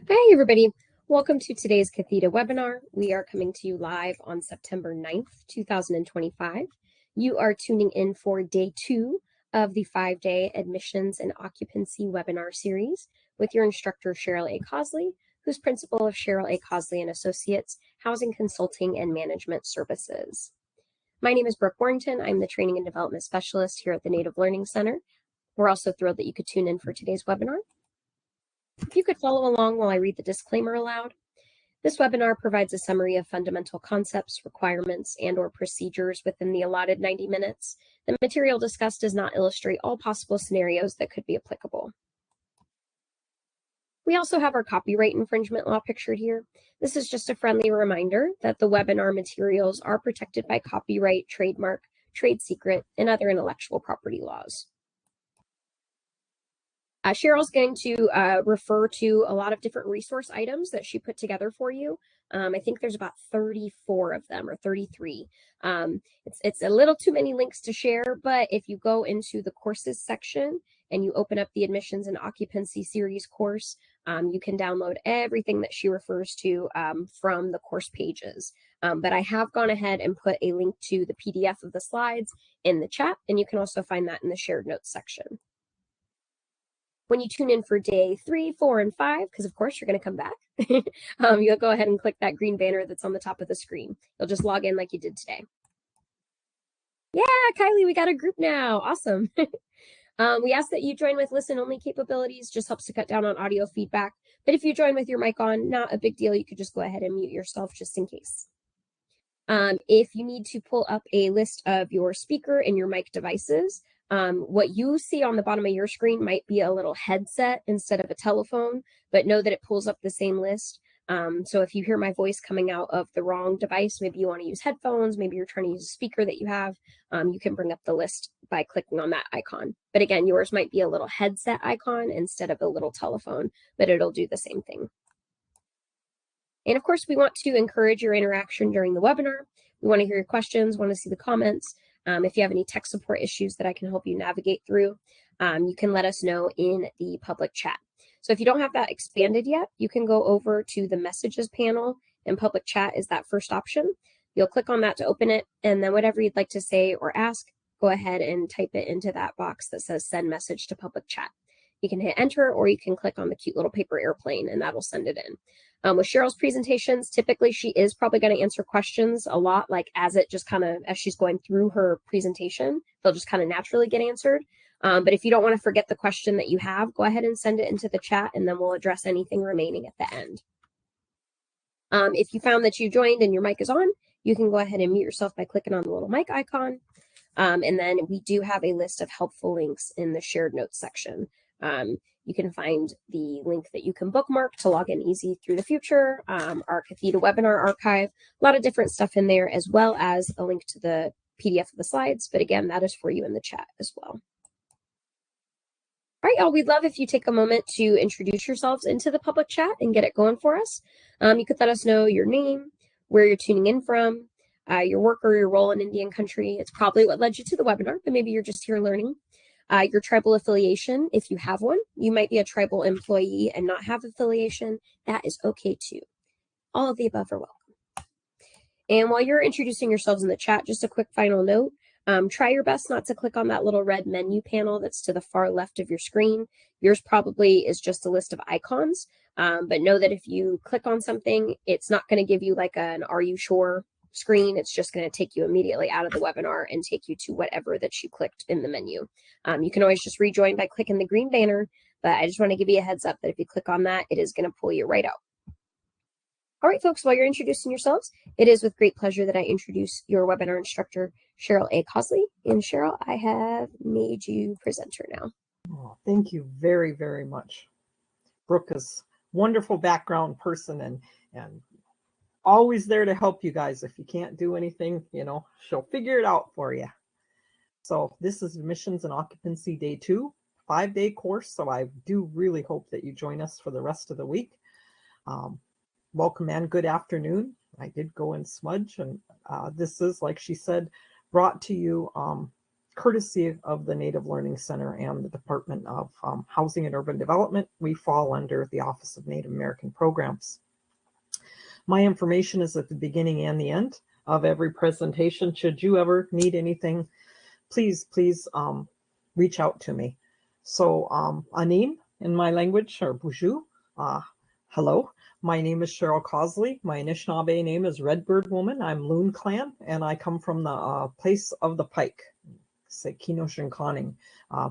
Hi, everybody. Welcome to today's Cathedra webinar. We are coming to you live on September 9th, 2025. You are tuning in for day 2 of the 5-day admissions and occupancy webinar series with your instructor, Cheryl A. Cosley, who's principal of Cheryl A. Cosley and Associates, Housing Consulting and Management Services. My name is Brooke Warrington. I'm the Training and Development Specialist here at the Native Learning Center. We're also thrilled that you could tune in for today's webinar. If you could follow along while I read the disclaimer aloud. This webinar provides a summary of fundamental concepts, requirements, and/or procedures within the allotted 90 minutes. The material discussed does not illustrate all possible scenarios that could be applicable. We also have our copyright infringement law pictured here. This is just a friendly reminder that the webinar materials are protected by copyright, trademark, trade secret, and other intellectual property laws. Cheryl's going to refer to a lot of different resource items that she put together for you. I think there's about 34 of them or 33. It's a little too many links to share, but if you go into the courses section and you open up the admissions and occupancy series course, you can download everything that she refers to from the course pages. But I have gone ahead and put a link to the PDF of the slides in the chat, and you can also find that in the shared notes section. When you tune in for day 3, 4, and 5, because of course you're going to come back, you'll go ahead and click that green banner that's on the top of the screen. You'll just log in like you did today. Yeah, Kylie, we got a group now. Awesome. We ask that you join with listen-only capabilities. Just helps to cut down on audio feedback. But if you join with your mic on, not a big deal. You could just go ahead and mute yourself just in case. If you need to pull up a list of your speaker and your mic devices, what you see on the bottom of your screen might be a little headset instead of a telephone, but know that it pulls up the same list. So if you hear my voice coming out of the wrong device, maybe you want to use headphones, maybe you're trying to use a speaker that you have, you can bring up the list by clicking on that icon. But again, yours might be a little headset icon instead of a little telephone, but it'll do the same thing. And of course, we want to encourage your interaction during the webinar. We want to hear your questions, want to see the comments. If you have any tech support issues that I can help you navigate through, you can let us know in the public chat. So if you don't have that expanded yet, you can go over to the messages panel, and public chat is that first option. You'll click on that to open it, and then whatever you'd like to say or ask, go ahead and type it into that box that says send message to public chat. You can hit enter, or you can click on the cute little paper airplane and that'll send it in. With Cheryl's presentations, typically she is probably going to answer questions a lot, like as she's going through her presentation, they'll just kind of naturally get answered. But if you don't want to forget the question that you have, go ahead and send it into the chat, and then we'll address anything remaining at the end. If you found that you joined and your mic is on, you can go ahead and mute yourself by clicking on the little mic icon. And then we do have a list of helpful links in the shared notes section. You can find the link that you can bookmark to log in easy through the future, our Cathedra webinar archive, a lot of different stuff in there, as well as a link to the PDF of the slides. But again, that is for you in the chat as well. All right, y'all, we'd love if you take a moment to introduce yourselves into the public chat and get it going for us. You could let us know your name, where you're tuning in from, your work or your role in Indian country. It's probably what led you to the webinar, but maybe you're just here learning. Your tribal affiliation, if you have one. You might be a tribal employee and not have affiliation. That is okay too. All of the above are welcome. And while you're introducing yourselves in the chat, just a quick final note. Try your best not to click on that little red menu panel that's to the far left of your screen. Yours probably is just a list of icons, but know that if you click on something, it's not going to give you like an "Are you sure?" screen. It's just going to take you immediately out of the webinar and take you to whatever that you clicked in the menu. You can always just rejoin by clicking the green banner, but I just want to give you a heads up that if you click on that, it is going to pull you right out. All right, folks, while you're introducing yourselves, it is with great pleasure that I introduce your webinar instructor, Cheryl A. Cosley. And Cheryl, I have made you presenter now. Oh, thank you very, very much. Brooke is a wonderful background person and always there to help you guys. If you can't do anything, she'll figure it out for you. So this is Admissions and Occupancy Day 2, 5-day course. So I do really hope that you join us for the rest of the week. Welcome and good afternoon. I did go and smudge, and this is, like she said, brought to you courtesy of the Native Learning Center and the Department of Housing and Urban Development. We fall under the Office of Native American Programs. My information is at the beginning and the end of every presentation. Should you ever need anything, please reach out to me. So Anim in my language, or Bonjour, hello. My name is Cheryl Cosley. My Anishinaabe name is Redbird Woman. I'm Loon Clan, and I come from the place of the Pike, Sekino-Shinkoning,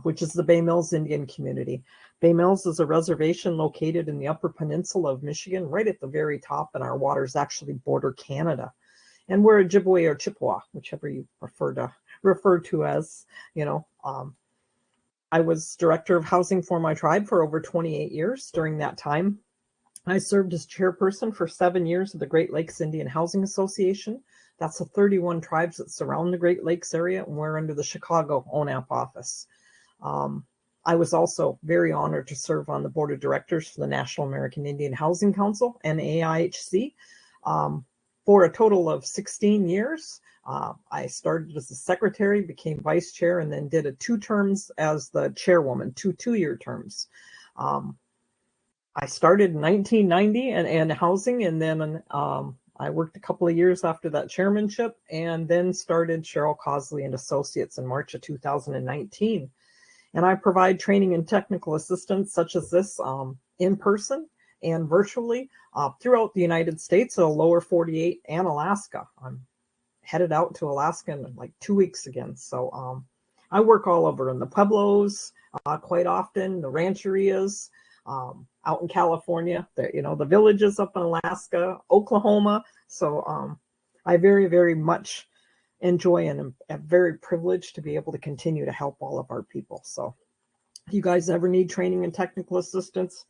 which is the Bay Mills Indian community. Bay Mills is a reservation located in the Upper Peninsula of Michigan, right at the very top, and our waters actually border Canada. And we're Ojibwe or Chippewa, whichever you refer to as, you know. I was director of housing for my tribe for over 28 years. During that time, I served as chairperson for 7 years of the Great Lakes Indian Housing Association. That's the 31 tribes that surround the Great Lakes area, and we're under the Chicago ONAP office. I was also very honored to serve on the board of directors for the National American Indian Housing Council, NAHC, for a total of 16 years. I started as the secretary, became vice chair, and then did 2 terms as the chairwoman, two-year terms. I started in 1990 in housing, and then I worked a couple of years after that chairmanship, and then started Cheryl Cosley and Associates in March of 2019. And I provide training and technical assistance such as this in person and virtually throughout the United States, the lower 48 and Alaska. I'm headed out to Alaska in like 2 weeks again. So I work all over in the Pueblos quite often, the rancherias, out in California, the villages up in Alaska, Oklahoma. So I very, very much enjoy and am very privileged to be able to continue to help all of our people. So if you guys ever need training and technical assistance,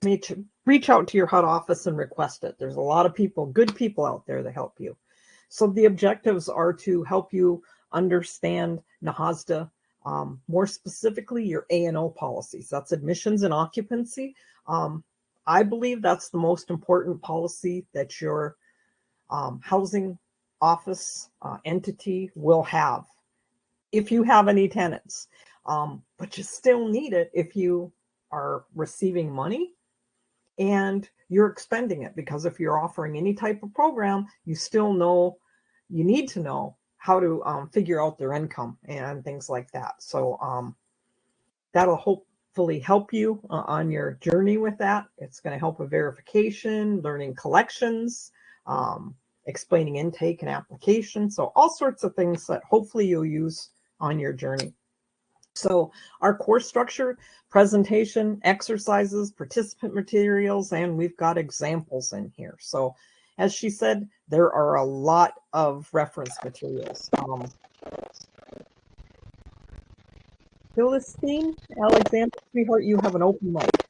reach out to your HUD office and request it. There's a lot of people, good people out there to help you. So the objectives are to help you understand NAHASDA, more specifically your A&O policies. That's admissions and occupancy. I believe that's the most important policy that your housing office entity will have if you have any tenants. But you still need it if you are receiving money and you're expending it, because if you're offering any type of program, you need to know how to figure out their income and things like that. So that'll hopefully help you on your journey with that. It's going to help with verification, learning collections, explaining intake and application. So all sorts of things that hopefully you'll use on your journey. So our course structure, presentation, exercises, participant materials, and we've got examples in here. So as she said, there are a lot of reference materials. Philistine, Alexander, sweetheart, you have an open mic.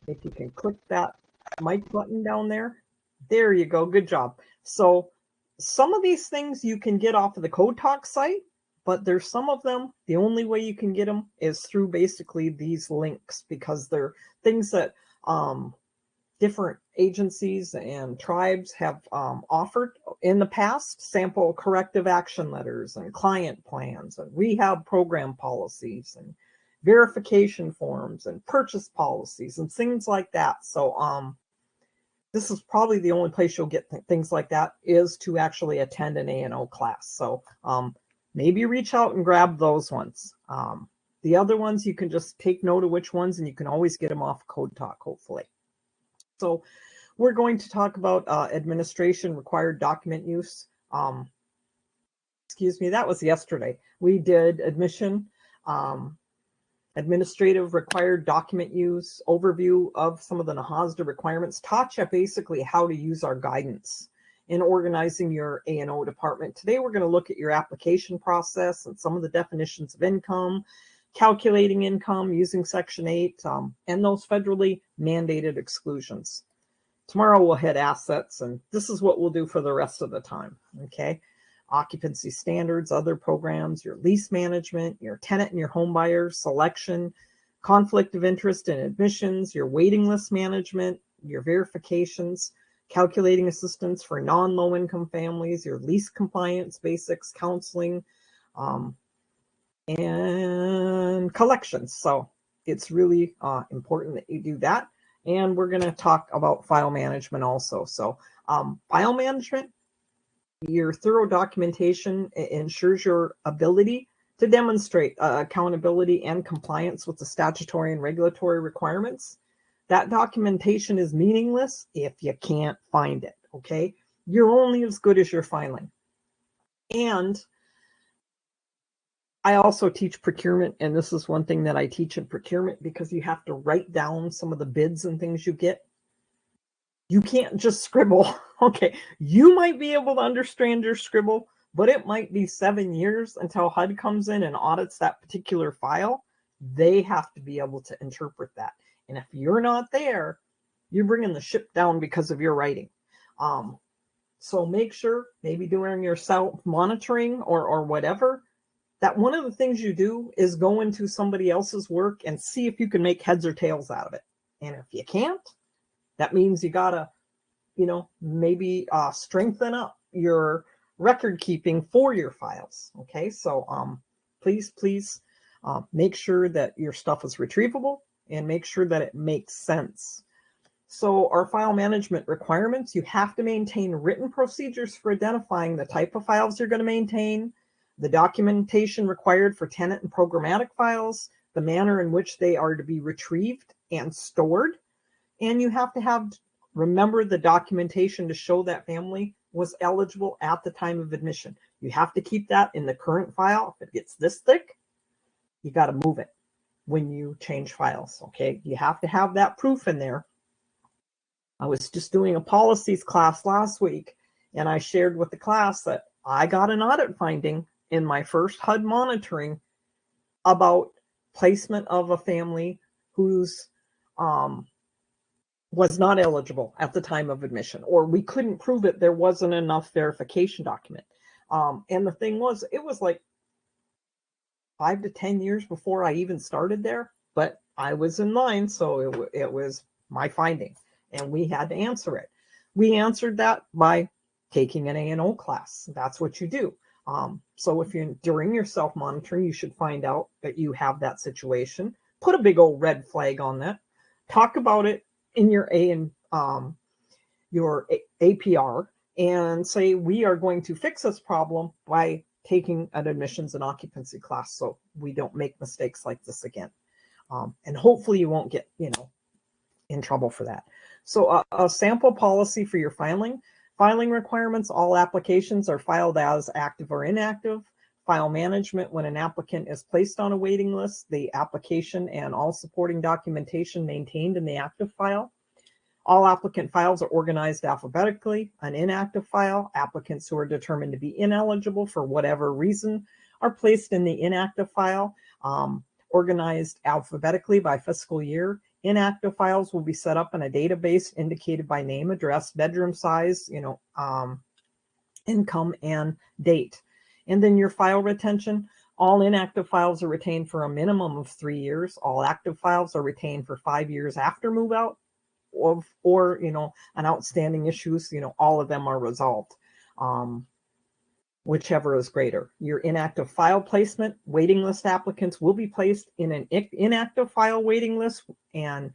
If you can click that mic button down there. There you go. Good job. So some of these things you can get off of the Code Talk site, but there's some of them, the only way you can get them is through basically these links, because they're things that different agencies and tribes have offered in the past, sample corrective action letters and client plans and rehab program policies and verification forms and purchase policies and things like that. So this is probably the only place you'll get things like that, is to actually attend an A&O class. So maybe reach out and grab those ones. The other ones, you can just take note of which ones, and you can always get them off Code Talk, hopefully. So we're going to talk about administration required document use. Excuse me, that was yesterday. We did admission, administrative required document use, overview of some of the NAHASDA requirements, taught you basically how to use our guidance in organizing your A&O department. Today we're going to look at your application process and some of the definitions of income, calculating income using Section 8, and those federally mandated exclusions. Tomorrow we'll hit assets, and this is what we'll do for the rest of the time, okay? Occupancy standards, other programs, your lease management, your tenant and your home buyer selection, conflict of interest in admissions, your waiting list management, your verifications, calculating assistance for non-low income families, your lease compliance basics, counseling, and collections. So it's really important that you do that. And we're going to talk about file management also. So file management, your thorough documentation ensures your ability to demonstrate accountability and compliance with the statutory and regulatory requirements. That documentation is meaningless if you can't find it, okay? You're only as good as your filing. And I also teach procurement, and this is one thing that I teach in procurement, because you have to write down some of the bids and things you get. You can't just scribble. Okay, you might be able to understand your scribble, but it might be 7 years until HUD comes in and audits that particular file. They have to be able to interpret that. And if you're not there, you're bringing the ship down because of your writing. So make sure, maybe during your self-monitoring or whatever, that one of the things you do is go into somebody else's work and see if you can make heads or tails out of it. And if you can't, that means you gotta, maybe strengthen up your record keeping for your files. Okay, so please make sure that your stuff is retrievable and make sure that it makes sense. So our file management requirements, you have to maintain written procedures for identifying the type of files you're going to maintain, the documentation required for tenant and programmatic files, the manner in which they are to be retrieved and stored. And you have to remember the documentation to show that family was eligible at the time of admission. You have to keep that in the current file. If it gets this thick, you got to move it when you change files, okay? You have to have that proof in there. I was just doing a policies class last week, and I shared with the class that I got an audit finding in my first HUD monitoring about placement of a family who's was not eligible at the time of admission, or we couldn't prove it. There wasn't enough verification document. And the thing was, it was like 5 to 10 years before I even started there, but I was in line, so it was my finding, and we had to answer it. We answered that by taking an A&O class. That's what you do. So if you're during your self-monitoring, you should find out that you have that situation. Put a big old red flag on that. Talk about it in your APR and say, we are going to fix this problem by taking an admissions and occupancy class so we don't make mistakes like this again. And hopefully you won't get, in trouble for that. So a sample policy for your filing. Filing requirements, all applications are filed as active or inactive. File management, when an applicant is placed on a waiting list, the application and all supporting documentation maintained in the active file. All applicant files are organized alphabetically. An inactive file, applicants who are determined to be ineligible for whatever reason are placed in the inactive file, organized alphabetically by fiscal year. Inactive files will be set up in a database indicated by name, address, bedroom size, income, and date. And then your file retention, all inactive files are retained for a minimum of 3 years. All active files are retained for 5 years after move out, or an outstanding issues, all of them are resolved. Whichever is greater. Your inactive file placement, waiting list applicants will be placed in an inactive file waiting list and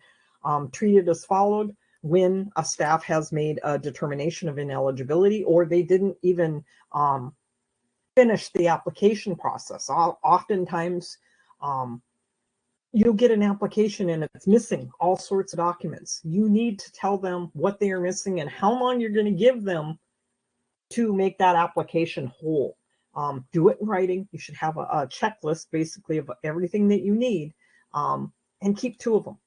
treated as followed when a staff has made a determination of ineligibility or they didn't even finish the application process. Oftentimes, you'll get an application and it's missing all sorts of documents. You need to tell them what they are missing and how long you're going to give them to make that application whole. Do it in writing. You should have a checklist basically of everything that you need, and keep 2 of them.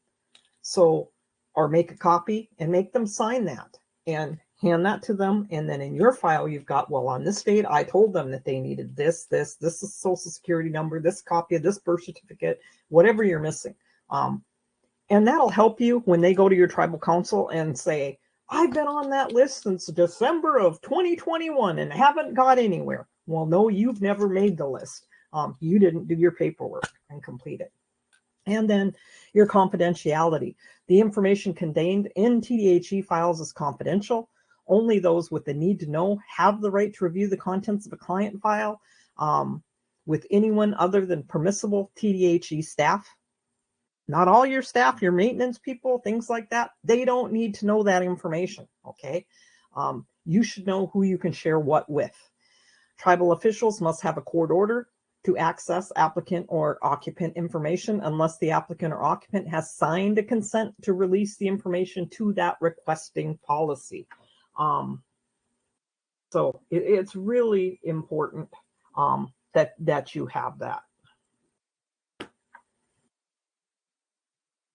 So, or make a copy and make them sign that and hand that to them. And then in your file, you've got, well, on this date, I told them that they needed this is social security number, this copy of this birth certificate, whatever you're missing. And that'll help you when they go to your tribal council and say, I've been on that list since December of 2021 and haven't got anywhere. Well, no, you've never made the list. You didn't do your paperwork and complete it. And then your confidentiality. The information contained in TDHE files is confidential. Only those with the need to know have the right to review the contents of a client file. with anyone other than permissible TDHE staff. Not all your staff, your maintenance people, things like that, they don't need to know that information, okay? You should know who you can share what with. Tribal officials must have a court order to access applicant or occupant information unless the applicant or occupant has signed a consent to release the information to that requesting policy. So it's really important that you have that.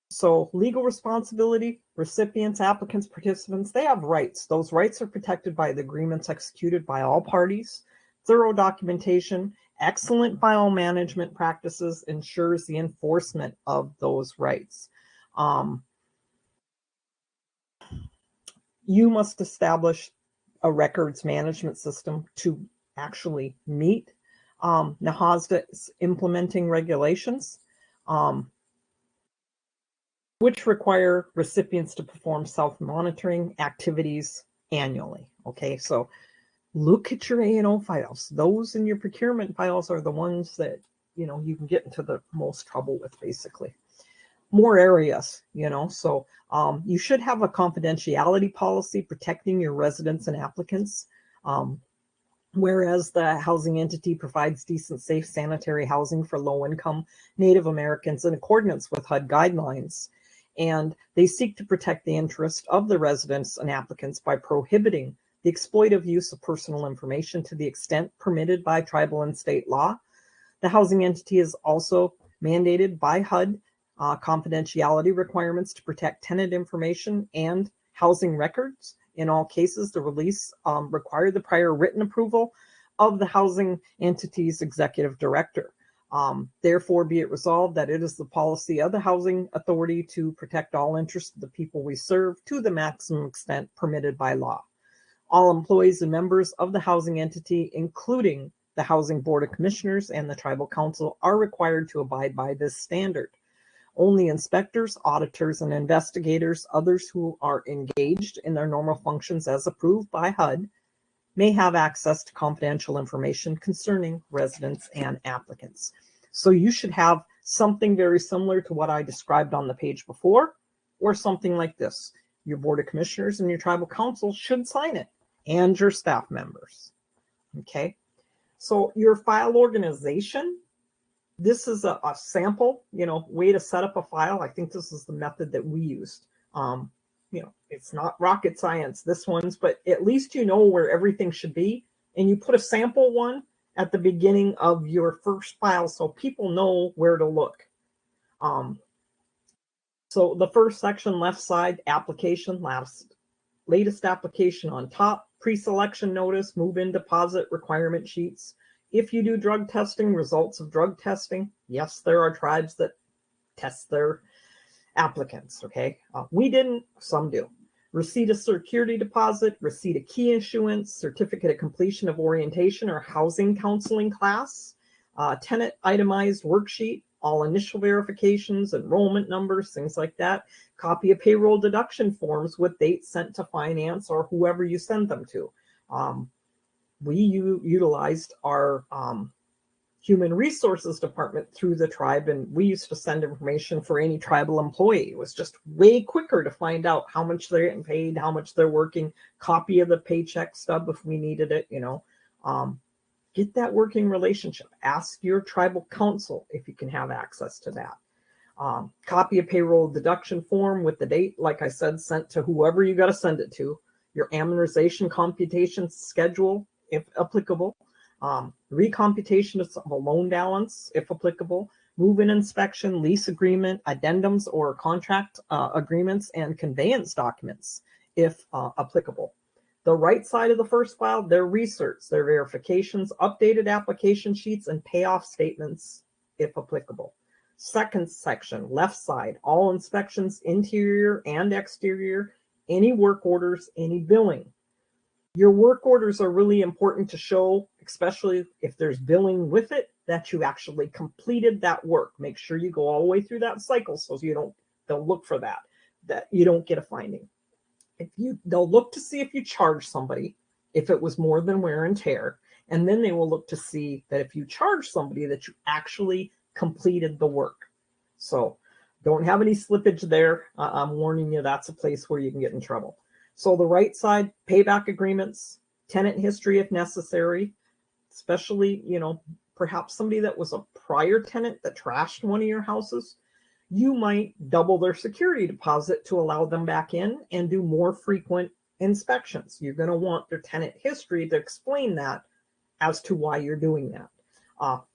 So legal responsibility, recipients, applicants, participants, they have rights. Those rights are protected by the agreements executed by all parties. Thorough documentation, excellent file management practices ensures the enforcement of those rights. You must establish a records management system to actually meet NAHASDA's implementing regulations, which require recipients to perform self-monitoring activities annually. Okay, so look at your A&O files. Those in your procurement files are the ones that, you know, you can get into the most trouble with, basically. More areas, you know, so you should have a confidentiality policy protecting your residents and applicants. Whereas the housing entity provides decent, safe, sanitary housing for low-income Native Americans in accordance with HUD guidelines. And they seek to protect the interest of the residents and applicants by prohibiting the exploitive use of personal information to the extent permitted by tribal and state law. The housing entity is also mandated by HUD confidentiality requirements to protect tenant information and housing records. In all cases, the release required the prior written approval of the housing entity's executive director. Therefore, be it resolved that it is the policy of the housing authority to protect all interests of the people we serve to the maximum extent permitted by law. All employees and members of the housing entity, including the Housing Board of Commissioners and the Tribal Council, are required to abide by this standard. Only inspectors, auditors, and investigators, others who are engaged in their normal functions as approved by HUD, may have access to confidential information concerning residents and applicants. So you should have something very similar to what I described on the page before, or something like this. Your Board of Commissioners and your Tribal Council should sign it, and your staff members. Okay, so your file organization, this is a sample, you know, way to set up a file. I think this is the method that we used. You know, it's not rocket science, this one's, but at least you know where everything should be. And you put a sample one at the beginning of your first file so people know where to look. So the first section, left side, application, latest application on top, pre-selection notice, move-in deposit requirement sheets. If you do drug testing, results of drug testing. Yes, there are tribes that test their applicants, okay? We didn't, some do. Receipt of security deposit, receipt of key issuance, certificate of completion of orientation or housing counseling class, tenant itemized worksheet, all initial verifications, enrollment numbers, things like that, copy of payroll deduction forms with dates sent to finance or whoever you send them to. We utilized our human resources department through the tribe, and we used to send information for any tribal employee. It was just way quicker to find out how much they're getting paid, how much they're working, copy of the paycheck stub if we needed it, you know. Get that working relationship. Ask your tribal council if you can have access to that. Copy of payroll deduction form with the date, like I said, sent to whoever you got to send it to. Your amortization computation schedule, if applicable. Recomputation of a loan balance, if applicable, move-in inspection, lease agreement, addendums or contract agreements, and conveyance documents, if applicable. The right side of the first file, their research, their verifications, updated application sheets, and payoff statements, if applicable. Second section, left side, all inspections, interior and exterior, any work orders, any billing. Your work orders are really important to show, especially if there's billing with it, that you actually completed that work. Make sure you go all the way through that cycle so they'll look for that you don't get a finding. They'll look to see if you charge somebody, if it was more than wear and tear, And then they will look to see that if you charge somebody that you actually completed the work. So don't have any slippage there. I'm warning you, that's a place where you can get in trouble. So the right side, payback agreements, tenant history if necessary, especially, you know, perhaps somebody that was a prior tenant that trashed one of your houses. You might double their security deposit to allow them back in and do more frequent inspections. You're going to want their tenant history to explain that as to why you're doing that.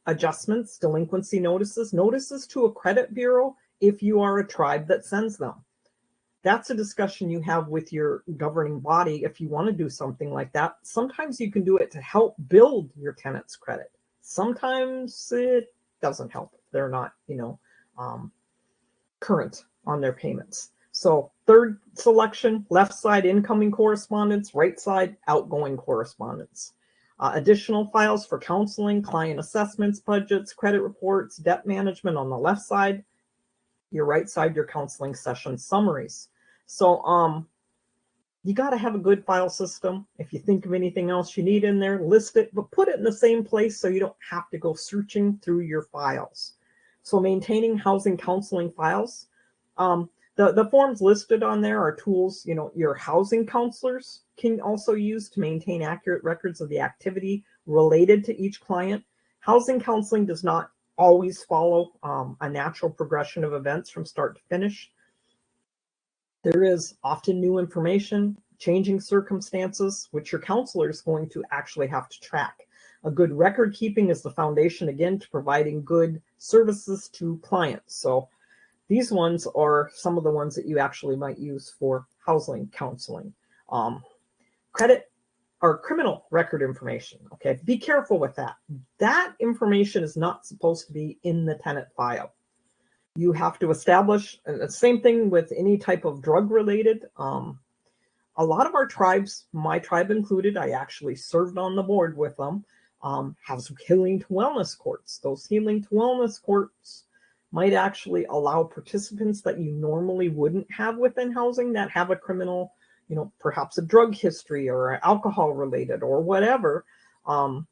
Adjustments, delinquency notices, notices to a credit bureau if you are a tribe that sends them. That's a discussion you have with your governing body if you want to do something like that. Sometimes you can do it to help build your tenant's credit. Sometimes it doesn't help. They're not, you know, current on their payments. So third selection, left side incoming correspondence, right side outgoing correspondence. Additional files for counseling, client assessments, budgets, credit reports, debt management on the left side. Your right side, your counseling session summaries. So you got to have a good file system. If you think of anything else you need in there, list it, but put it in the same place so you don't have to go searching through your files. So maintaining housing counseling files. The forms listed on there are tools, you know, your housing counselors can also use to maintain accurate records of the activity related to each client. Housing counseling does not always follow a natural progression of events from start to finish. There is often new information, changing circumstances, which your counselor is going to actually have to track. A good record keeping is the foundation, again, to providing good services to clients. So these ones are some of the ones that you actually might use for housing counseling. Credit or criminal record information. Okay, be careful with that. That information is not supposed to be in the tenant file. You have to establish, and the same thing with any type of drug related. A lot of our tribes, my tribe included, I actually served on the board with them, have some healing to wellness courts. Those healing to wellness courts might actually allow participants that you normally wouldn't have within housing that have a criminal, you know, perhaps a drug history or alcohol related or whatever. One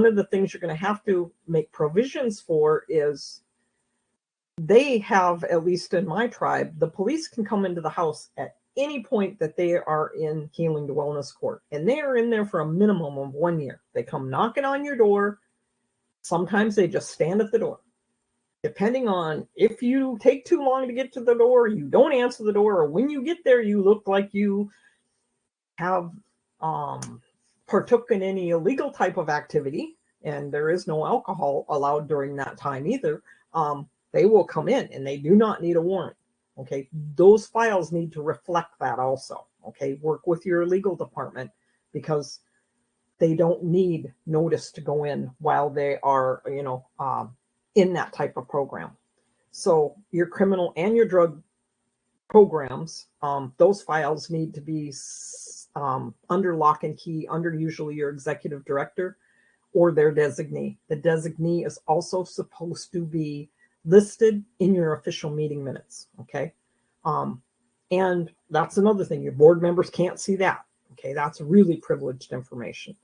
of the things you're going to have to make provisions for is they have, at least in my tribe, the police can come into the house at any point that they are in healing to wellness court. And they are in there for a minimum of 1 year. They come knocking on your door. Sometimes they just stand at the door. Depending on if you take too long to get to the door, you don't answer the door, or when you get there, you look like you have partook in any illegal type of activity, and there is no alcohol allowed during that time either, they will come in and they do not need a warrant. Okay, those files need to reflect that also. Okay, work with your legal department because they don't need notice to go in while they are, you know, in that type of program. So your criminal and your drug programs, those files need to be under lock and key, under usually your executive director or their designee. The designee is also supposed to be listed in your official meeting minutes. Okay. And that's another thing. Your board members can't see that. Okay. That's really privileged information.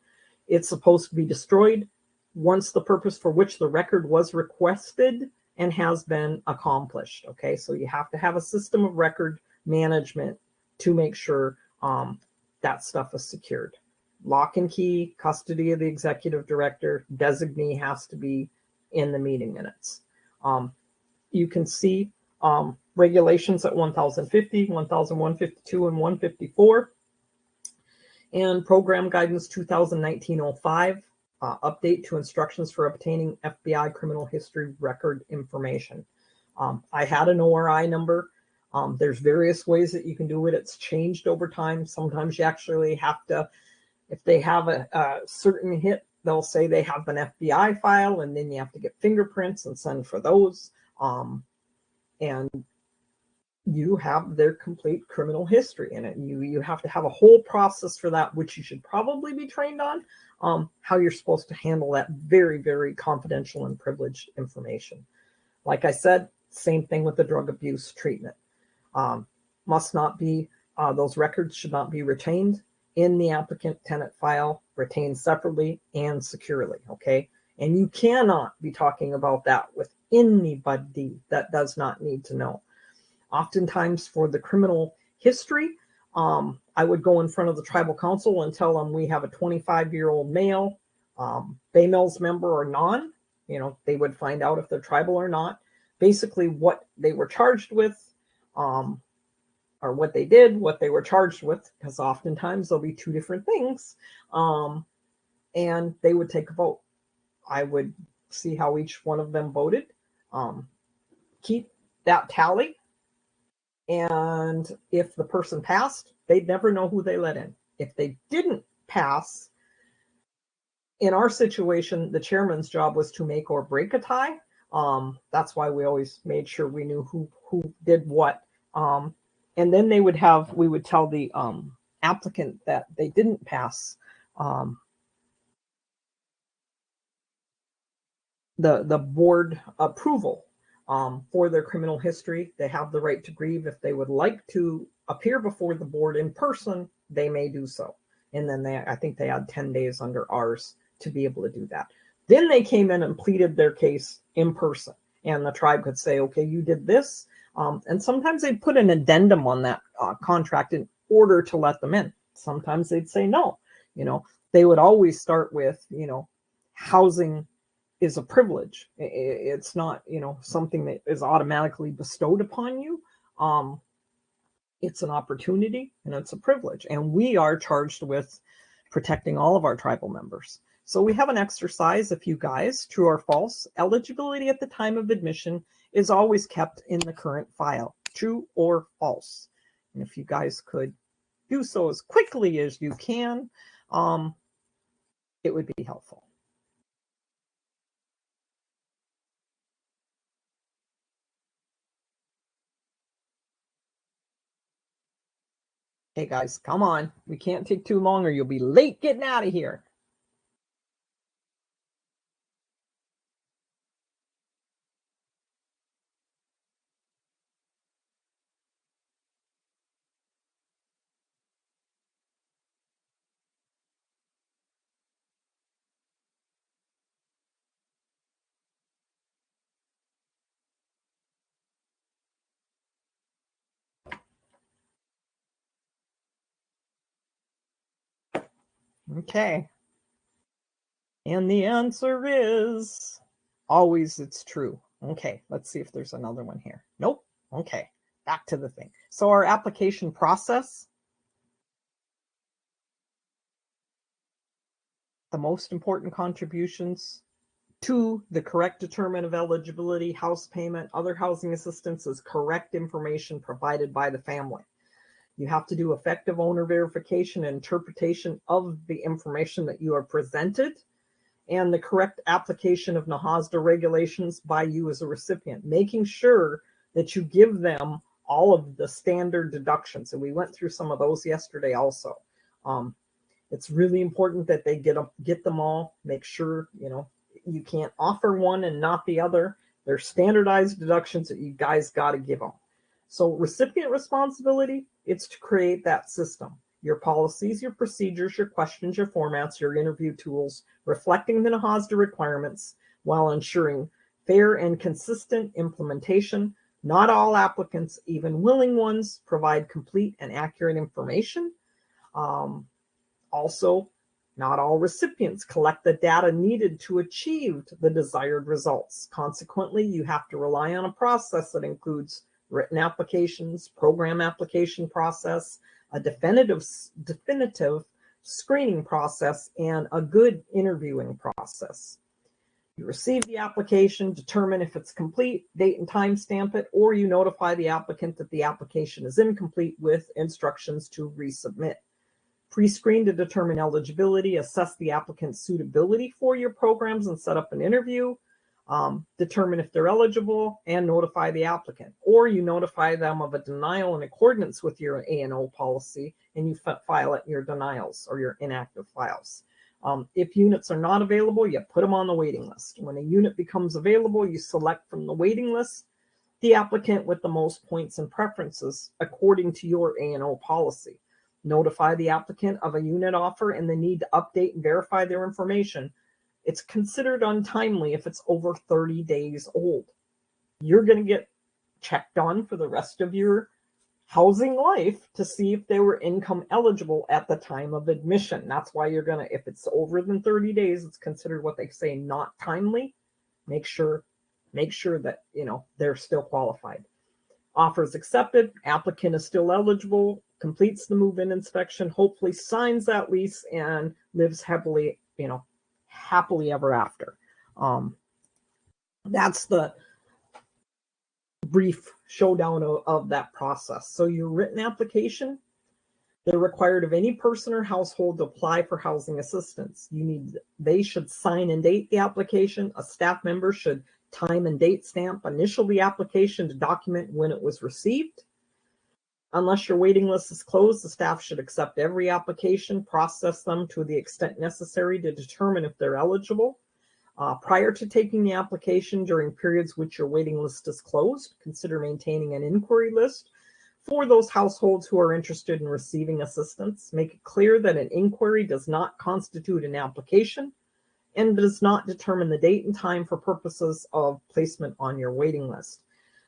It's supposed to be destroyed once the purpose for which the record was requested and has been accomplished. Okay, so you have to have a system of record management to make sure that stuff is secured. Lock and key, custody of the executive director, designee has to be in the meeting minutes. You can see regulations at 1050, 1152, and 154. And program guidance 2019-05. Update to instructions for obtaining FBI criminal history record information. I had an ORI number. There's various ways that you can do it. It's changed over time. Sometimes you actually have to, if they have a certain hit, they'll say they have an FBI file, and then you have to get fingerprints and send for those. And you have their complete criminal history in it. You have to have a whole process for that, which you should probably be trained on, how you're supposed to handle that very, very confidential and privileged information. Like I said, same thing with the drug abuse treatment. Must not be, those records should not be retained. in the applicant-tenant file, retained separately and securely, okay? And you cannot be talking about that with anybody that does not need to know. Oftentimes for the criminal history, I would go in front of the tribal council and tell them we have a 25-year-old male, Bay Mills member or non. You know, they would find out if they're tribal or not. Basically what they were charged with, or what they did, what they were charged with, because oftentimes there'll be two different things. And they would take a vote. I would see how each one of them voted, keep that tally. And if the person passed, they'd never know who they let in. If they didn't pass, in our situation, the chairman's job was to make or break a tie. That's why we always made sure we knew who did what. And then we would tell the applicant that they didn't pass the board approval for their criminal history. They have the right to grieve. If they would like to appear before the board in person, they may do so. And then I think they had 10 days under ours to be able to do that. Then they came in and pleaded their case in person. And the tribe could say, okay, you did this. And sometimes they'd put an addendum on that contract in order to let them in. Sometimes they'd say no. You know, they would always start with, you know, housing is a privilege. It's not, you know, something that is automatically bestowed upon you. It's an opportunity and it's a privilege. And we are charged with protecting all of our tribal members. So we have an exercise, if you guys, true or false, eligibility at the time of admission is always kept in the current file, true or false. And if you guys could do so as quickly as you can, it would be helpful. Hey guys, come on. We can't take too long or you'll be late getting out of here. Okay. And the answer is always it's true. Okay, let's see if there's another one here. Nope. Okay, back to the thing. So our application process, the most important contributions to the correct determinant of eligibility, house payment, other housing assistance is correct information provided by the family. You have to do effective owner verification and interpretation of the information that you are presented, and the correct application of NAHASDA regulations by you as a recipient, making sure that you give them all of the standard deductions. And we went through some of those yesterday also. It's really important that they get them all, make sure, you know, you can't offer one and not the other. They're standardized deductions that you guys got to give them. So recipient responsibility, it's to create that system. Your policies, your procedures, your questions, your formats, your interview tools, reflecting the NAHASDA requirements while ensuring fair and consistent implementation. Not all applicants, even willing ones, provide complete and accurate information. Also, not all recipients collect the data needed to achieve the desired results. Consequently, you have to rely on a process that includes written applications, program application process, a definitive screening process, and a good interviewing process. You receive the application, determine if it's complete, date and time stamp it, or you notify the applicant that the application is incomplete with instructions to resubmit. Pre-screen to determine eligibility, assess the applicant's suitability for your programs and set up an interview. Determine if they're eligible and notify the applicant, or you notify them of a denial in accordance with your A&O policy and you file it in your denials or your inactive files. If units are not available, you put them on the waiting list. When a unit becomes available, you select from the waiting list the applicant with the most points and preferences according to your A&O policy. notify the applicant of a unit offer and the need to update and verify their information. It's considered untimely if it's over 30 days old. You're going to get checked on for the rest of your housing life to see if they were income eligible at the time of admission. That's why you're going to, if it's over than 30 days, it's considered what they say not timely. Make sure that, you know, they're still qualified. Offers accepted, applicant is still eligible, completes the move-in inspection, hopefully signs that lease and lives happily ever after. That's the brief showdown of that process. So your written application, they're required of any person or household to apply for housing assistance. They should sign and date the application. A staff member should time and date stamp, initial the application to document when it was received. Unless your waiting list is closed, the staff should accept every application, process them to the extent necessary to determine if they're eligible. Prior to taking the application during periods which your waiting list is closed, consider maintaining an inquiry list for those households who are interested in receiving assistance. Make it clear that an inquiry does not constitute an application and does not determine the date and time for purposes of placement on your waiting list.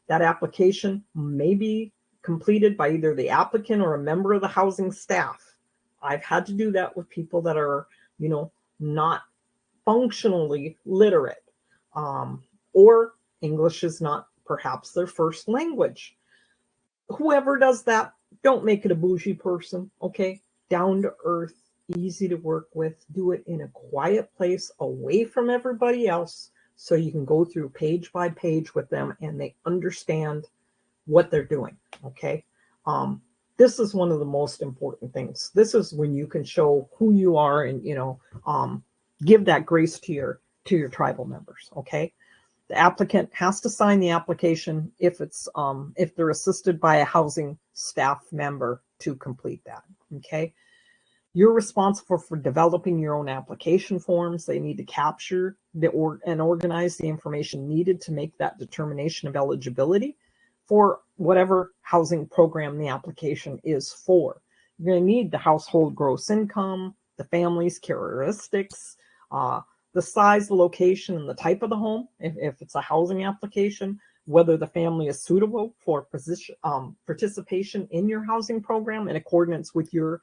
That application may be completed by either the applicant or a member of the housing staff. I've had to do that with people that are, not functionally literate, or English is not perhaps their first language. Whoever does that, don't make it a bougie person, okay? Down to earth, easy to work with. Do it in a quiet place away from everybody else so you can go through page by page with them and they understand what they're doing, okay? This is one of the most important things. This is when you can show who you are and, give that grace to your tribal members, okay? The applicant has to sign the application if they're assisted by a housing staff member to complete that, okay? You're responsible for developing your own application forms. They need to capture and organize the information needed to make that determination of eligibility for whatever housing program the application is for. You're going to need the household gross income, the family's characteristics, the size, the location, and the type of the home, if it's a housing application, whether the family is suitable for participation in your housing program in accordance with your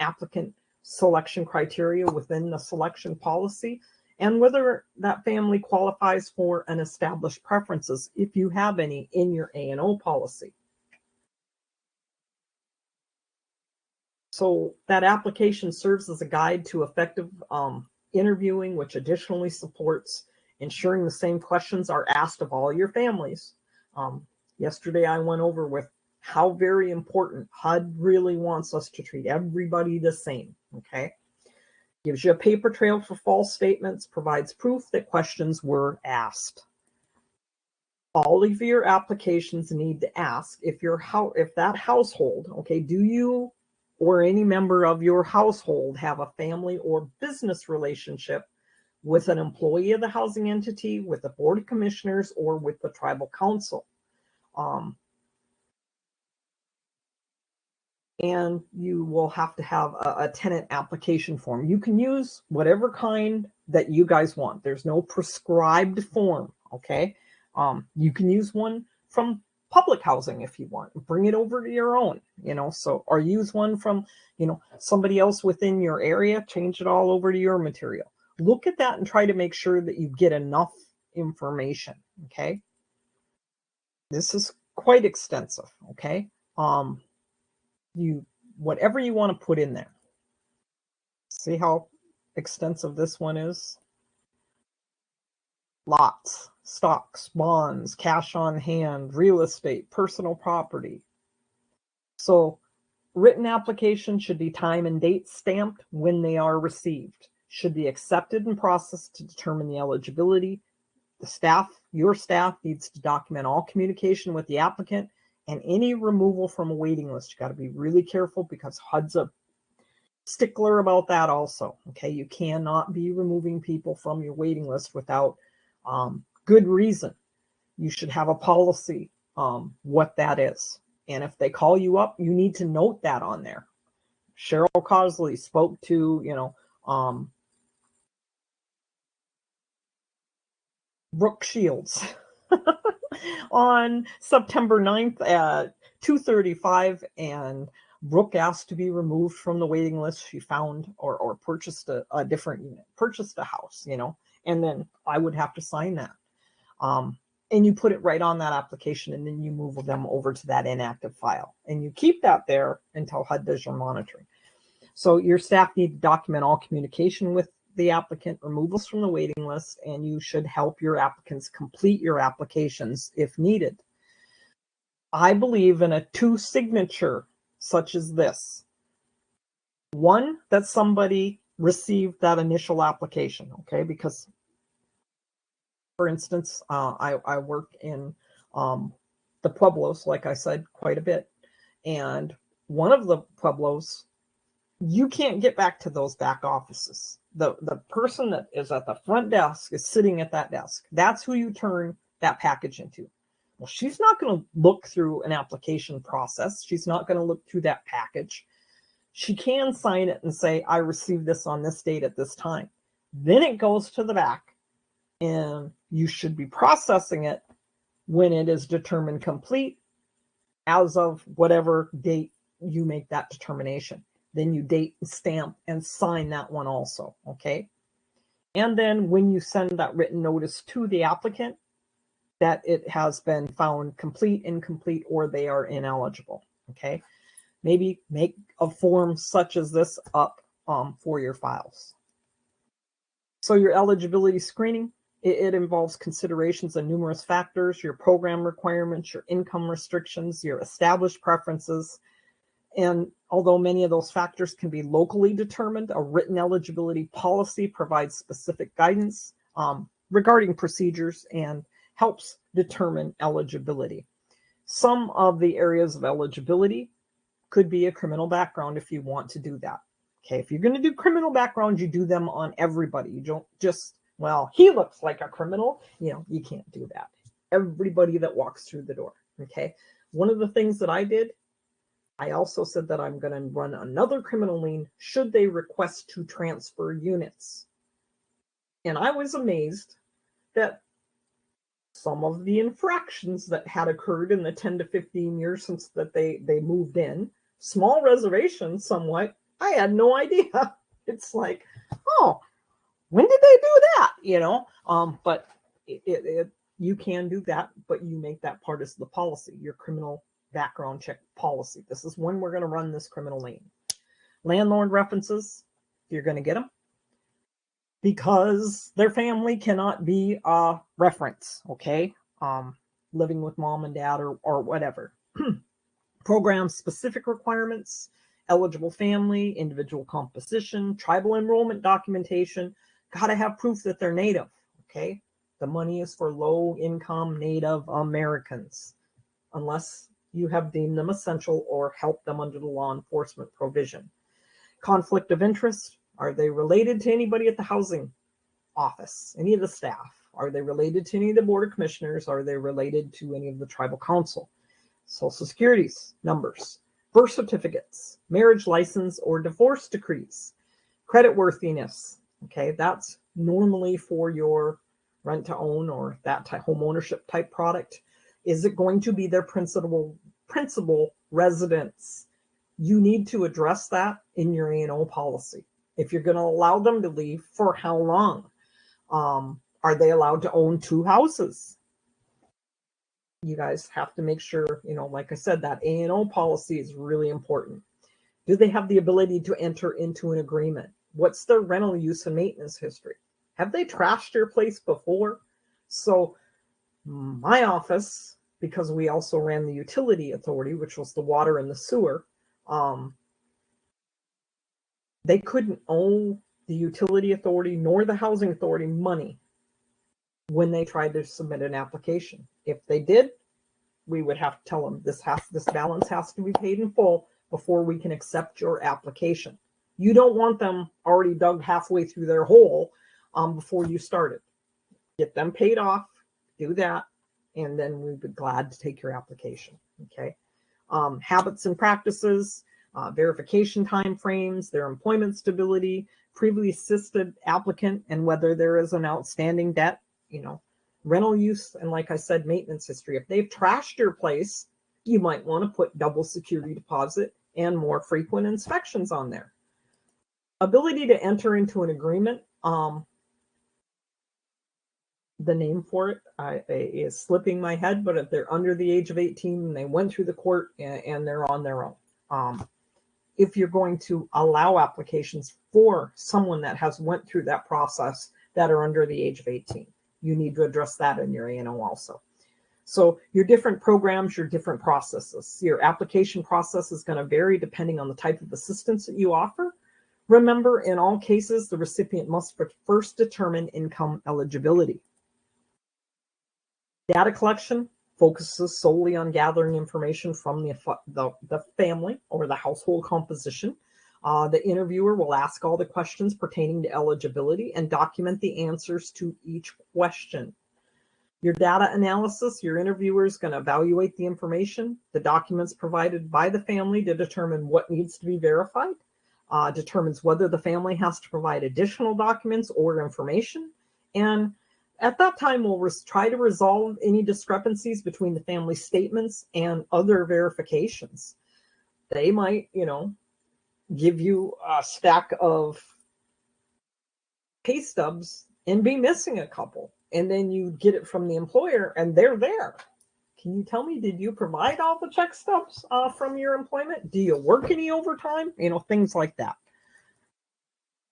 applicant selection criteria within the selection policy, and whether that family qualifies for an established preferences, if you have any, in your A&O policy. So that application serves as a guide to effective interviewing, which additionally supports ensuring the same questions are asked of all your families. Yesterday I went over with how very important HUD really wants us to treat everybody the same, okay? Gives you a paper trail for false statements, provides proof that questions were asked. All of your applications need to ask if that household, okay, do you or any member of your household have a family or business relationship with an employee of the housing entity, with the board of commissioners, or with the tribal council. And you will have to have a tenant application form. You can use whatever kind that you guys want. There's no prescribed form, okay? You can use one from public housing if you want. Bring it over to your own, or use one from, somebody else within your area, change it all over to your material. Look at that and try to make sure that you get enough information, okay? This is quite extensive, okay? Whatever you want to put in there. See how extensive this one is? Lots, stocks, bonds, cash on hand, real estate, personal property. So written application should be time and date stamped when they are received. Should be accepted and processed to determine the eligibility. Your staff needs to document all communication with the applicant and any removal from a waiting list. You got to be really careful because HUD's a stickler about that also. Okay, you cannot be removing people from your waiting list without good reason. You should have a policy what that is. And if they call you up, you need to note that on there. Cheryl Cosley spoke to, Brooke Shields on September 9th at 2:35, and Brooke asked to be removed from the waiting list. She found or purchased a different unit, purchased a house, and then I would have to sign that. And you put it right on that application, and then you move them over to that inactive file, and you keep that there until HUD does your monitoring. So your staff need to document all communication with the applicant, removals from the waiting list, and you should help your applicants complete your applications if needed. I believe in a two-signature such as this. One, that somebody received that initial application, okay? Because, for instance, I work in the Pueblos, like I said, quite a bit. And one of the Pueblos, you can't get back to those back offices. The person that is at the front desk is sitting at that desk. That's who you turn that package into. Well, she's not going to look through an application process. She's not going to look through that package. She can sign it and say, I received this on this date at this time. Then it goes to the back, and you should be processing it when it is determined complete as of whatever date you make that determination. Then you date and stamp and sign that one also, okay? And then when you send that written notice to the applicant that it has been found complete, incomplete, or they are ineligible, okay? Maybe make a form such as this up for your files. So your eligibility screening, it involves considerations of numerous factors, your program requirements, your income restrictions, your established preferences. And although many of those factors can be locally determined, a written eligibility policy provides specific guidance regarding procedures and helps determine eligibility. Some of the areas of eligibility could be a criminal background if you want to do that. Okay, if you're going to do criminal backgrounds, you do them on everybody. You don't just, well, he looks like a criminal. You can't do that. Everybody that walks through the door. Okay, one of the things that I did, I also said that I'm going to run another criminal lien should they request to transfer units. And I was amazed that some of the infractions that had occurred in the 10 to 15 years since that they moved in, small reservations somewhat, I had no idea. It's like, oh, when did they do that? But you can do that, but you make that part of the policy, your criminal background check policy. This is when we're going to run this criminal lien. Landlord references, you're going to get them because their family cannot be a reference, okay? Living with mom and dad or whatever. Program specific requirements, eligible family, individual composition, tribal enrollment documentation. Got to have proof that they're Native, okay? The money is for low income Native Americans, unless you have deemed them essential or helped them under the law enforcement provision. Conflict of interest. Are they related to anybody at the housing office? Any of the staff? Are they related to any of the board of commissioners? Are they related to any of the tribal council? Social securities numbers, birth certificates, marriage license or divorce decrees, credit worthiness. Okay, that's normally for your rent to own or that type home ownership type product. Is it going to be their principal residence? You need to address that in your A&O policy. If you're going to allow them to leave, for how long? Are they allowed to own 2 houses? You guys have to make sure, like I said, that A&O policy is really important. Do they have the ability to enter into an agreement? What's their rental use and maintenance history? Have they trashed your place before? So my office, because we also ran the utility authority, which was the water and the sewer, they couldn't owe the utility authority nor the housing authority money when they tried to submit an application. If they did, we would have to tell them this balance has to be paid in full before we can accept your application. You don't want them already dug halfway through their hole before you started. Get them paid off, do that, and then we'd be glad to take your application. Okay. Habits and practices. verification timeframes, their employment stability, previously assisted applicant, and whether there is an outstanding debt, rental use, and like I said, maintenance history. If they've trashed your place, you might want to put double security deposit and more frequent inspections on there. Ability to enter into an agreement. The name for it is slipping my head, but if they're under the age of 18 and they went through the court and they're on their own. If you're going to allow applications for someone that has went through that process that are under the age of 18, you need to address that in your A&O also. So your different programs, your different processes, your application process is going to vary depending on the type of assistance that you offer. Remember, in all cases, the recipient must first determine income eligibility. Data collection focuses solely on gathering information from the family or the household composition. The interviewer will ask all the questions pertaining to eligibility and document the answers to each question. Your data analysis, your interviewer is going to evaluate the information, the documents provided by the family to determine what needs to be verified, determines whether the family has to provide additional documents or information, and at that time, we'll try to resolve any discrepancies between the family statements and other verifications. They might, give you a stack of pay stubs and be missing a couple. And then you get it from the employer and they're there. Can you tell me, did you provide all the check stubs from your employment? Do you work any overtime? Things like that.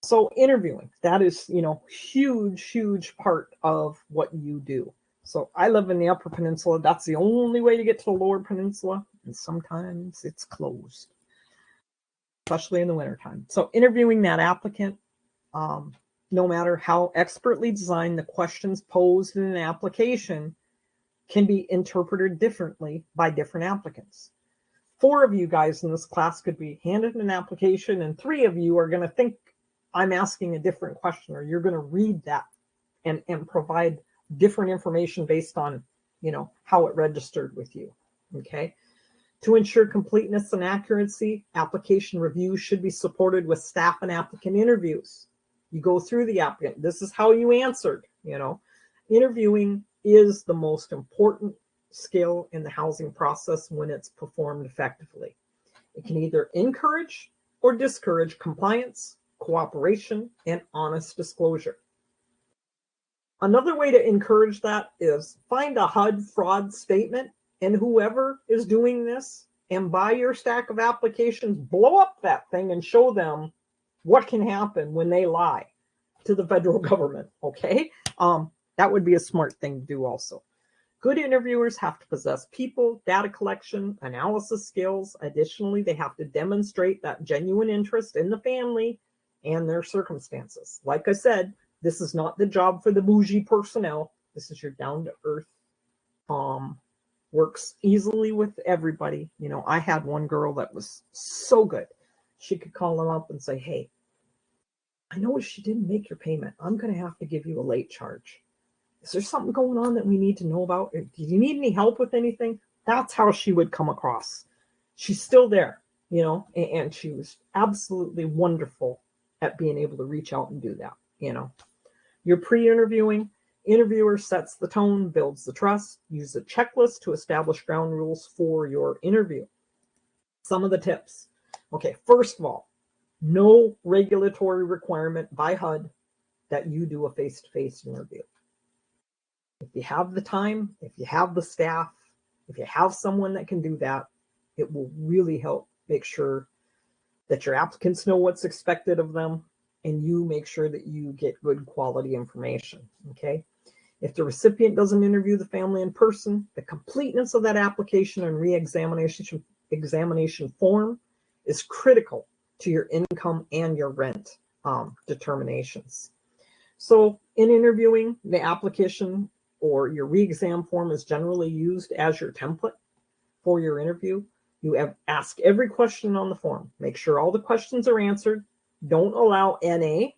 So interviewing, that is, huge part of what you do. So I live in the Upper Peninsula. That's the only way to get to the Lower Peninsula. And sometimes it's closed, especially in the wintertime. So interviewing that applicant, no matter how expertly designed the questions posed in an application can be interpreted differently by different applicants. 4 of you guys in this class could be handed an application and 3 of you are going to think I'm asking a different question, or you're going to read that and provide different information based on, how it registered with you. Okay. To ensure completeness and accuracy, application review should be supported with staff and applicant interviews. You go through the applicant. This is how you answered, Interviewing is the most important skill in the housing process when it's performed effectively. It can either encourage or discourage compliance, cooperation, and honest disclosure. Another way to encourage that is find a HUD fraud statement, and whoever is doing this, and by your stack of applications, blow up that thing and show them what can happen when they lie to the federal government, okay? That would be a smart thing to do also. Good interviewers have to possess people, data collection, analysis skills. Additionally, they have to demonstrate that genuine interest in the family and their circumstances. Like I said, this is not the job for the bougie personnel. This is your down-to-earth, works easily with everybody. I had one girl that was so good. She could call them up and say, hey, I noticed you didn't make your payment. I'm going to have to give you a late charge. Is there something going on that we need to know about? Do you need any help with anything? That's how she would come across. She's still there, and she was absolutely wonderful at being able to reach out and do that, Your pre-interviewing, interviewer sets the tone, builds the trust, use a checklist to establish ground rules for your interview. Some of the tips. Okay, first of all, no regulatory requirement by HUD that you do a face-to-face interview. If you have the time, if you have the staff, if you have someone that can do that, it will really help make sure that your applicants know what's expected of them and you make sure that you get good quality information, okay? If the recipient doesn't interview the family in person, the completeness of that application and examination form is critical to your income and your rent determinations. So in interviewing, the application or your re-exam form is generally used as your template for your interview. You ask every question on the form. Make sure all the questions are answered. Don't allow NA,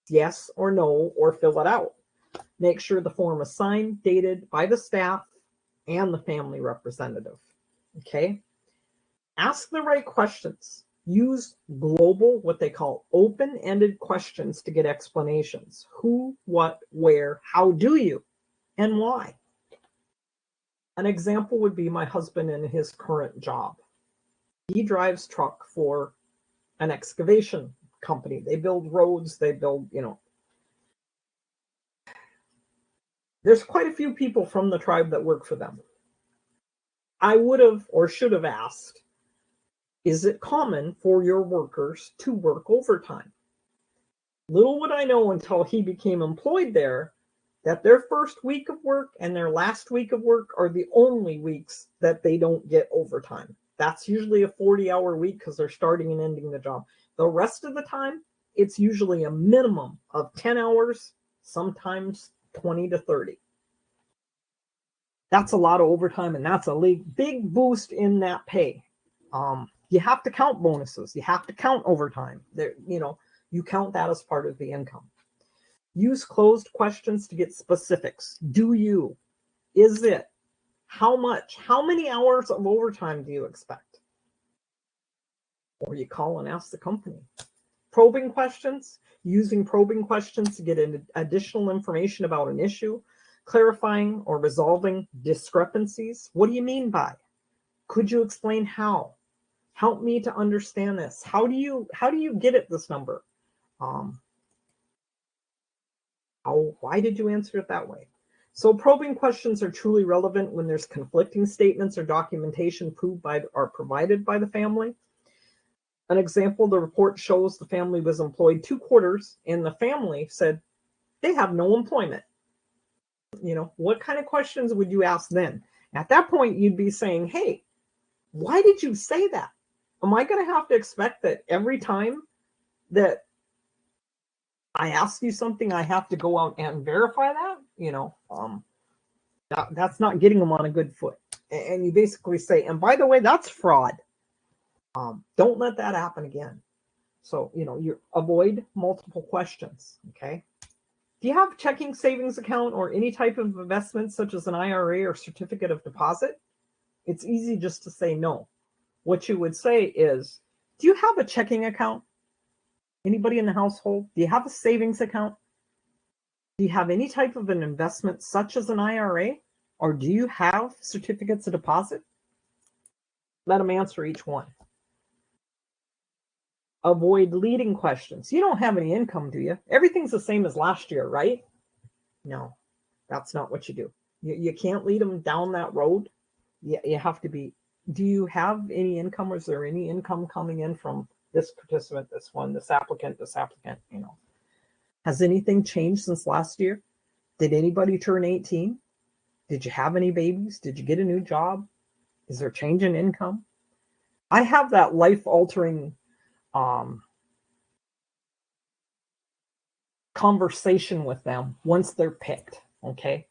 yes or no, or fill it out. Make sure the form is signed, dated by the staff and the family representative. Okay? Ask the right questions. Use global, what they call open-ended questions to get explanations. Who, what, where, how do you, and why? An example would be my husband in his current job. He drives truck for an excavation company. They build roads, they build, there's quite a few people from the tribe that work for them. I would have or should have asked, is it common for your workers to work overtime? Little would I know until he became employed there that their first week of work and their last week of work are the only weeks that they don't get overtime. That's usually a 40-hour week because they're starting and ending the job. The rest of the time, it's usually a minimum of 10 hours, sometimes 20 to 30. That's a lot of overtime, and that's a big boost in that pay. You have to count bonuses. You have to count overtime. You count that as part of the income. Use closed questions to get specifics. Do you? Is it? How much? How many hours of overtime do you expect? Or you call and ask the company. Probing questions. Using probing questions to get additional information about an issue, clarifying or resolving discrepancies. What do you mean by? Could you explain how? Help me to understand this. How do you get at this number? Why did you answer it that way? So probing questions are truly relevant when there's conflicting statements or documentation provided by the family. An example, the report shows the family was employed 2 quarters and the family said they have no employment. What kind of questions would you ask then? At that point, you'd be saying, hey, why did you say that? Am I going to have to expect that every time that I ask you something, I have to go out and verify that? That's not getting them on a good foot. And you basically say, and by the way, that's fraud. Don't let that happen again. So, you avoid multiple questions, okay? Do you have a checking savings account or any type of investment such as an IRA or certificate of deposit? It's easy just to say no. What you would say is, do you have a checking account? Anybody in the household? Do you have a savings account? Do you have any type of an investment such as an IRA? Or do you have certificates of deposit? Let them answer each one. Avoid leading questions. You don't have any income, do you? Everything's the same as last year, right? No, that's not what you do. You can't lead them down that road. You have to be, do you have any income? Or is there any income coming in from this participant, this one, this applicant? Has anything changed since last year? Did anybody turn 18? Did you have any babies? Did you get a new job? Is there change in income? I have that life-altering conversation with them once they're picked, okay?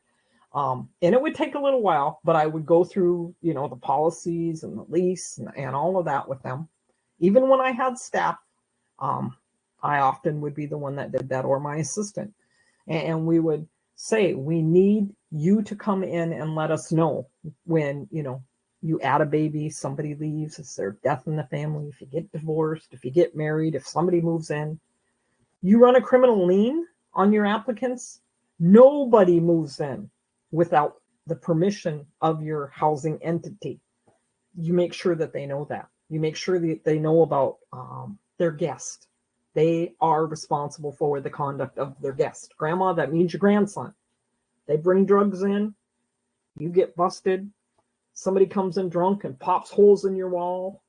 And it would take a little while, but I would go through, the policies and the lease and all of that with them. Even when I had staff, I often would be the one that did that, or my assistant. And we would say, we need you to come in and let us know when, you add a baby, somebody leaves, is there death in the family, if you get divorced, if you get married, if somebody moves in. You run a criminal lien on your applicants, nobody moves in without the permission of your housing entity. You make sure that they know that. You make sure that they know about their guest. They are responsible for the conduct of their guest. Grandma, that means your grandson. They bring drugs in, you get busted, somebody comes in drunk and pops holes in your wall,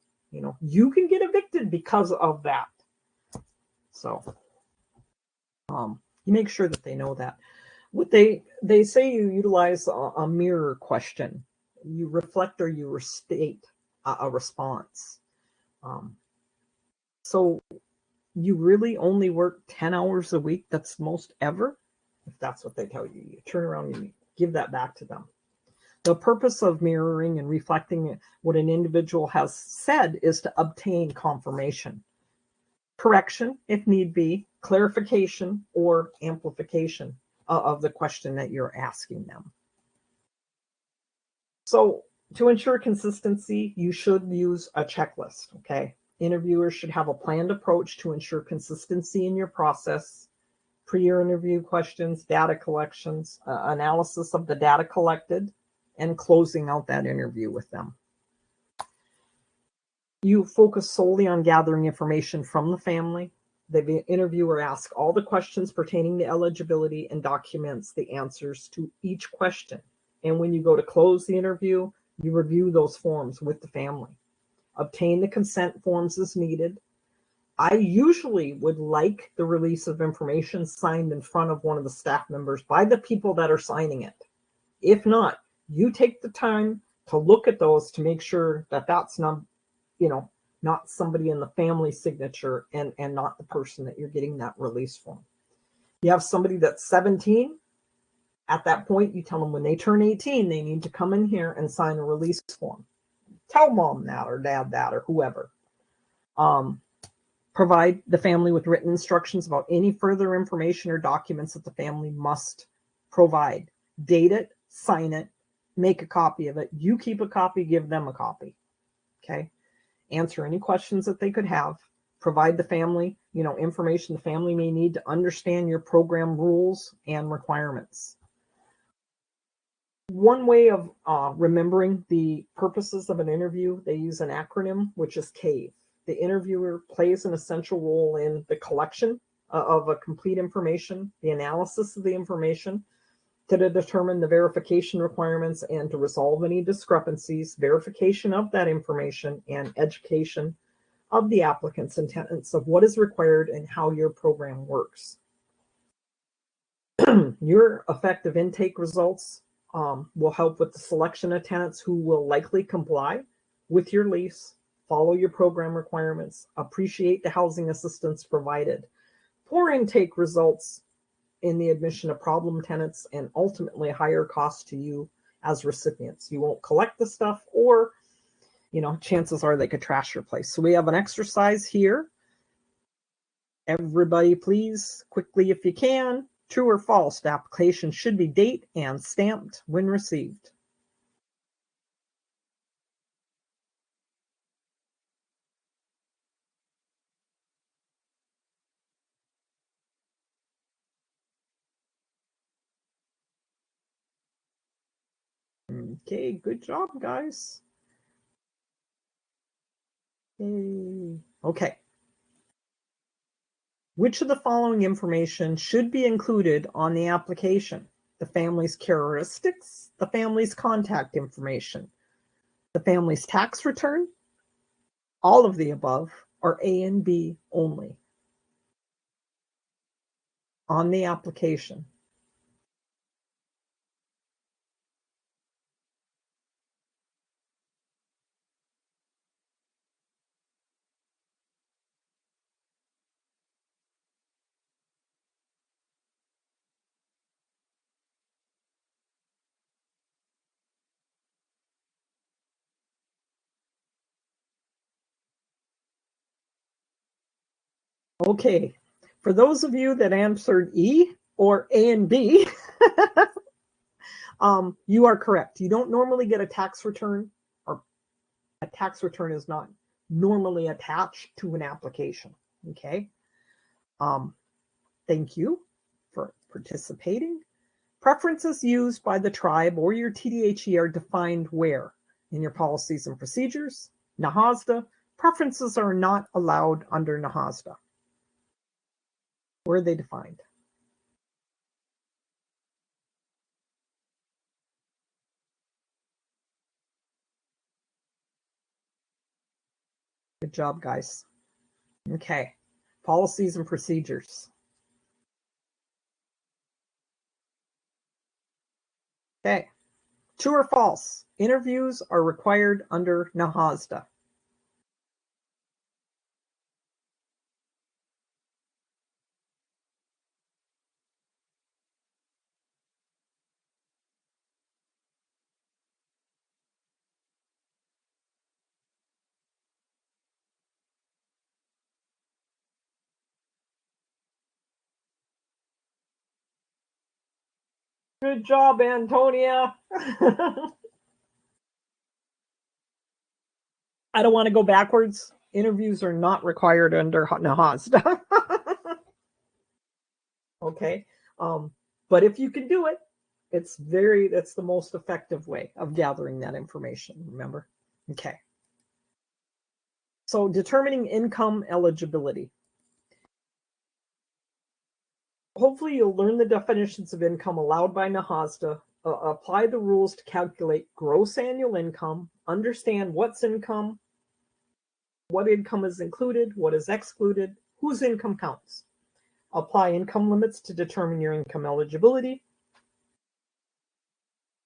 you can get evicted because of that. So you make sure that they know that. What they say, you utilize a mirror question. You reflect or you restate a response. So you really only work 10 hours a week? That's most ever? If that's what they tell you, you turn around and you give that back to them. The purpose of mirroring and reflecting what an individual has said is to obtain confirmation, correction, if need be, clarification, or amplification of the question that you're asking them. So To ensure consistency, you should use a checklist, okay? Interviewers should have a planned approach to ensure consistency in your process. Pre-interview questions, data collections, analysis of the data collected, and closing out that interview with them. You focus solely on gathering information from the family. The interviewer asks all the questions pertaining to eligibility and documents the answers to each question. And when you go to close the interview, you review those forms with the family. Obtain the consent forms as needed. I usually would like the release of information signed in front of one of the staff members by the people that are signing it. If not, you take the time to look at those to make sure that that's not, not somebody in the family signature and not the person that you're getting that release from. You have somebody that's 17. At that point, you tell them when they turn 18, they need to come in here and sign a release form. Tell mom that or dad that or whoever. Provide the family with written instructions about any further information or documents that the family must provide. Date it, sign it, make a copy of it. You keep a copy, give them a copy. Okay? Answer any questions that they could have. Provide the family, information the family may need to understand your program rules and requirements. One way of remembering the purposes of an interview, they use an acronym, which is CAVE. The interviewer plays an essential role in the collection of a complete information, the analysis of the information, to determine the verification requirements and to resolve any discrepancies, verification of that information, and education of the applicants and tenants of what is required and how your program works. Your effective intake results will help with the selection of tenants who will likely comply with your lease, follow your program requirements, appreciate the housing assistance provided. Poor intake results in the admission of problem tenants and ultimately higher cost to you as recipients. You won't collect the stuff, or chances are they could trash your place. So we have an exercise here. Everybody, please, quickly if you can, true or false, the application should be date and stamped when received. Okay, good job, guys. Yay. Okay. Which of the following information should be included on the application? The family's characteristics, the family's contact information, the family's tax return, all of the above, or A and B only on the application. Okay, for those of you that answered E or A and B, you are correct. You don't normally get a tax return, or a tax return is not normally attached to an application. Okay. Thank you for participating. Preferences used by the tribe or your TDHE are defined where? In your policies and procedures. NAHASDA, preferences are not allowed under NAHASDA. Where are they defined? Good job, guys. Okay, policies and procedures. Okay, true or false? Interviews are required under NAHASDA. Good job, Antonia. I don't want to go backwards. Interviews are not required under NAHASDA. Okay. But if you can do it, that's the most effective way of gathering that information, remember? Okay. So determining income eligibility. Hopefully you'll learn the definitions of income allowed by NAHASDA, apply the rules to calculate gross annual income, understand what's income, what income is included, what is excluded, whose income counts. Apply income limits to determine your income eligibility.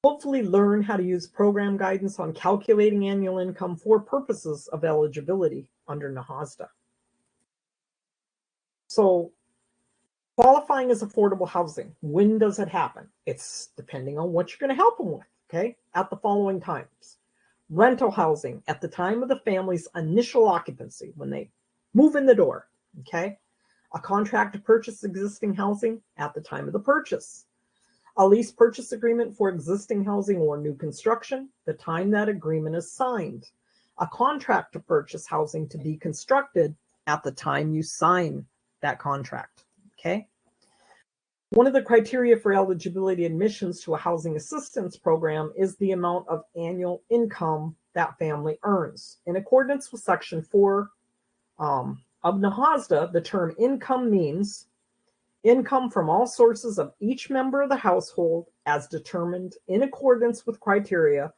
Hopefully learn how to use program guidance on calculating annual income for purposes of eligibility under NAHASDA. So qualifying as affordable housing, when does it happen? It's depending on what you're going to help them with, okay? At the following times. Rental housing at the time of the family's initial occupancy, when they move in the door, okay? A contract to purchase existing housing at the time of the purchase. A lease purchase agreement for existing housing or new construction, the time that agreement is signed. A contract to purchase housing to be constructed at the time you sign that contract, okay? One of the criteria for eligibility admissions to a housing assistance program is the amount of annual income that family earns. In accordance with Section 4 of NAHASDA, the term income means income from all sources of each member of the household as determined in accordance with criteria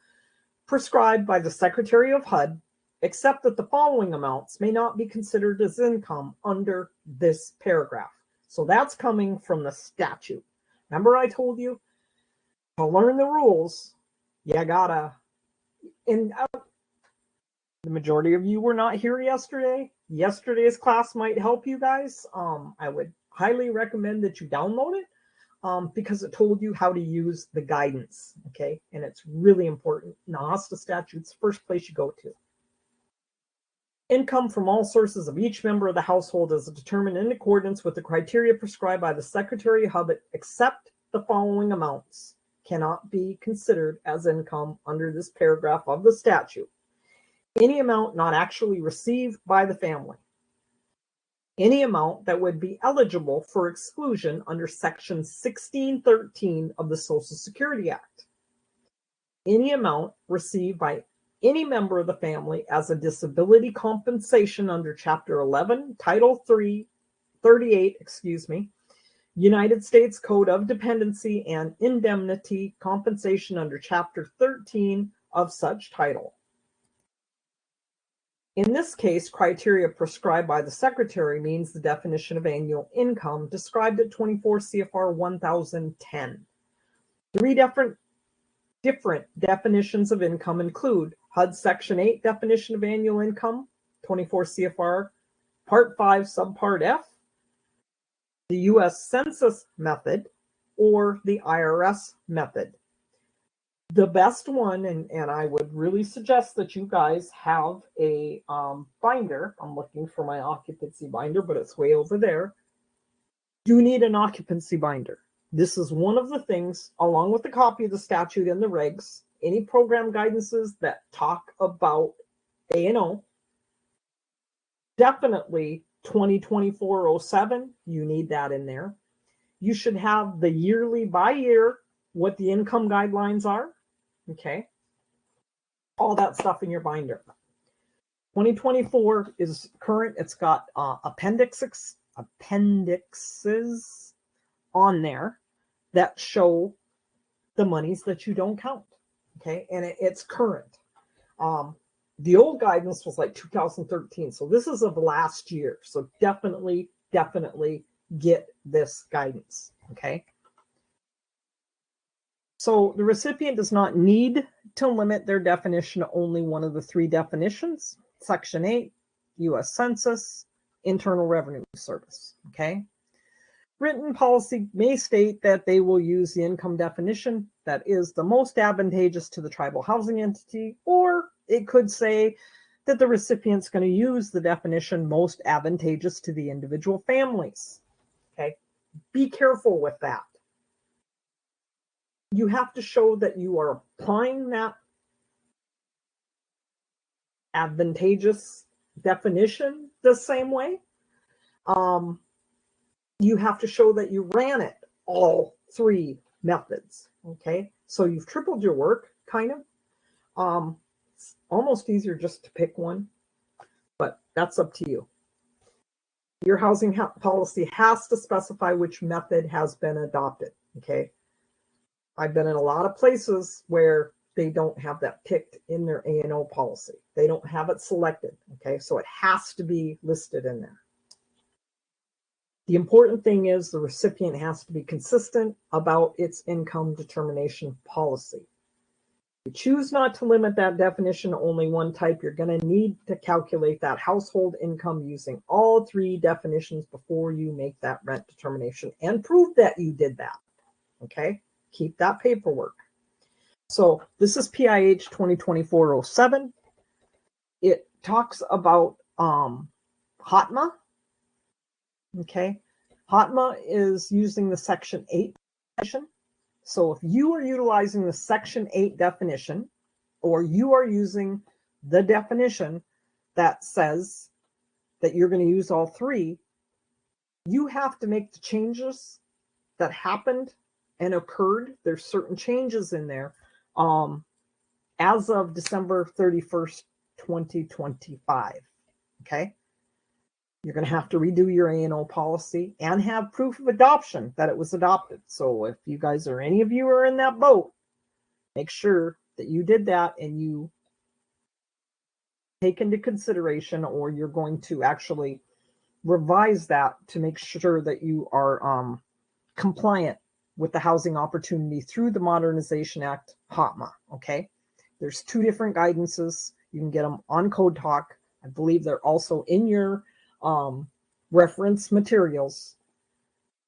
prescribed by the Secretary of HUD, except that the following amounts may not be considered as income under this paragraph. So that's coming from the statute. Remember I told you to learn the rules, you gotta, and the majority of you were not here yesterday. Yesterday's class might help you guys. I would highly recommend that you download it because it told you how to use the guidance, okay? And it's really important. NAHASDA statute's the first place you go to. Income from all sources of each member of the household is determined in accordance with the criteria prescribed by the Secretary of HUD, except the following amounts cannot be considered as income under this paragraph of the statute. Any amount not actually received by the family. Any amount that would be eligible for exclusion under Section 1613 of the Social Security Act. Any amount received by any member of the family as a disability compensation under Chapter 11, Title 38, United States Code of Dependency and Indemnity compensation under Chapter 13 of such title. In this case, criteria prescribed by the Secretary means the definition of annual income described at 24 CFR 1010. Three different definitions of income include HUD Section 8 definition of annual income, 24 CFR Part 5 Subpart F, the U.S. Census method, or the IRS method. The best one, and I would really suggest that you guys have a binder. I'm looking for my occupancy binder, but it's way over there. You need an occupancy binder. This is one of the things, along with a copy of the statute and the regs, any program guidances that talk about A&O, definitely 2024-07, you need that in there. You should have the yearly by year, what the income guidelines are. Okay, all that stuff in your binder. 2024 is current. It's got appendixes on there that show the monies that you don't count. Okay, and it's current. The old guidance was like 2013, so this is of last year. So definitely get this guidance. Okay. So the recipient does not need to limit their definition to only one of the three definitions. Section 8, U.S. Census, Internal Revenue Service, okay? Written policy may state that they will use the income definition that is the most advantageous to the tribal housing entity, or it could say that the recipient's going to use the definition most advantageous to the individual families, okay? Be careful with that. You have to show that you are applying that advantageous definition the same way. You have to show that you ran it all three methods. Okay, so you've tripled your work, kind of. It's almost easier just to pick one, but that's up to you. Your housing policy has to specify which method has been adopted. Okay, I've been in a lot of places where they don't have that picked in their A&O policy. They don't have it selected. Okay, so it has to be listed in there. The important thing is the recipient has to be consistent about its income determination policy. If you choose not to limit that definition to only one type, you're going to need to calculate that household income using all three definitions before you make that rent determination and prove that you did that. Okay, keep that paperwork. So this is PIH 2024-07. It talks about HOTMA. Okay, HOTMA is using the Section 8 definition. So if you are utilizing the Section 8 definition, or you are using the definition that says that you're going to use all three, you have to make the changes that happened and occurred. There's certain changes in there as of December 31st, 2025. Okay. You're going to have to redo your A&O policy and have proof of adoption that it was adopted. So if you guys or any of you are in that boat, make sure that you did that and you take into consideration, or you're going to actually revise that to make sure that you are compliant with the Housing Opportunity through the Modernization Act, HOTMA. Okay, there's two different guidances. You can get them on Code Talk. I believe they're also in your reference materials.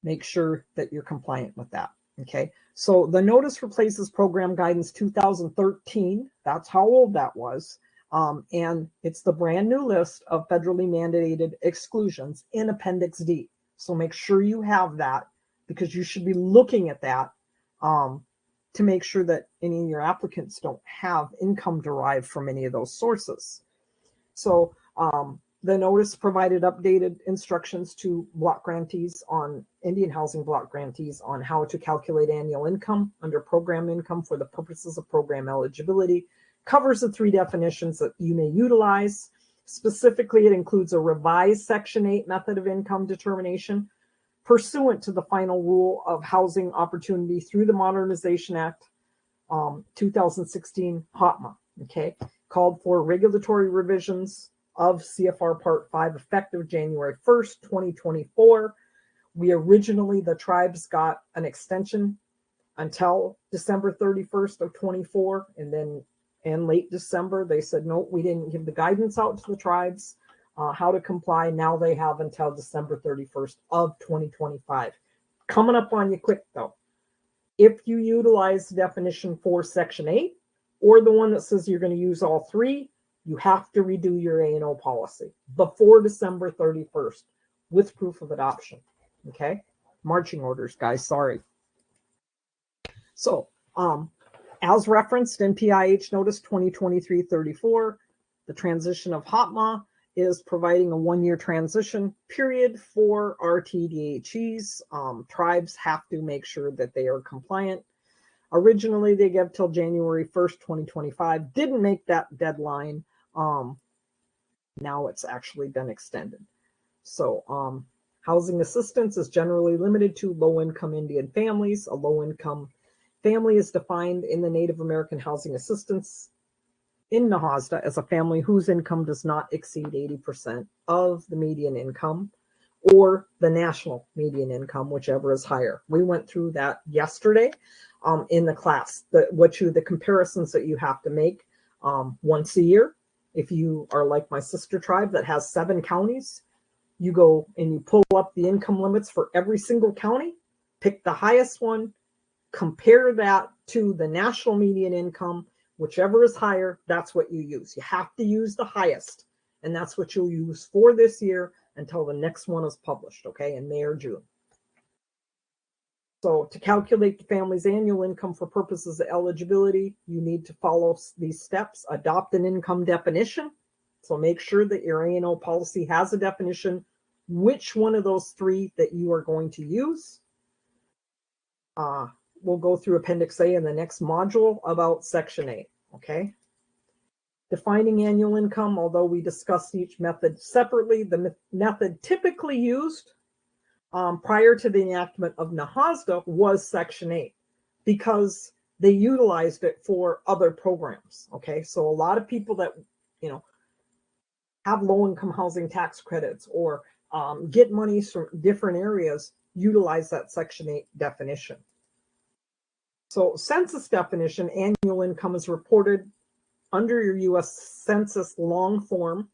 Make sure that you're compliant with that. Okay, so the notice replaces Program Guidance 2013. That's how old that was. And it's the brand new list of federally mandated exclusions in Appendix D. So make sure you have that, because you should be looking at that to make sure that any of your applicants don't have income derived from any of those sources. So the notice provided updated instructions to block grantees on Indian housing block grantees on how to calculate annual income under program income for the purposes of program eligibility. Covers the three definitions that you may utilize. Specifically, it includes a revised Section 8 method of income determination pursuant to the final rule of housing opportunity through the Modernization Act 2016 HOTMA. Okay, called for regulatory revisions of CFR Part 5 effective January 1st, 2024. We originally, the tribes got an extension until December 31st of 24, and then in late December, they said, no, we didn't give the guidance out to the tribes how to comply. Now they have until December 31st of 2025. Coming up on you quick though. If you utilize the definition for Section 8 or the one that says you're going to use all three, you have to redo your A&O policy before December 31st with proof of adoption. Okay? Marching orders, guys. Sorry. So, as referenced in PIH Notice 2023-34, the transition of HOTMA is providing a one-year transition period for RTDHEs. Tribes have to make sure that they are compliant. Originally, they gave till January 1st, 2025. Didn't make that deadline. Now it's actually been extended. So housing assistance is generally limited to low-income Indian families. A low-income family is defined in the Native American Housing Assistance in NAHASDA as a family whose income does not exceed 80% of the median income or the national median income, whichever is higher. We went through that yesterday in the class, the comparisons that you have to make once a year. If you are like my sister tribe that has 7 counties, you go and you pull up the income limits for every single county, pick the highest one, compare that to the national median income, whichever is higher, that's what you use. You have to use the highest, and that's what you'll use for this year until the next one is published, okay, in May or June. So to calculate the family's annual income for purposes of eligibility, you need to follow these steps. Adopt an income definition. So make sure that your A&O policy has a definition, which one of those three that you are going to use. We'll go through Appendix A in the next module about Section 8, okay? Defining annual income, although we discussed each method separately, the method typically used prior to the enactment of NAHASDA was Section 8 because they utilized it for other programs, okay? So a lot of people that, have low-income housing tax credits or get monies from different areas utilize that Section 8 definition. So census definition, annual income is reported under your U.S. Census long form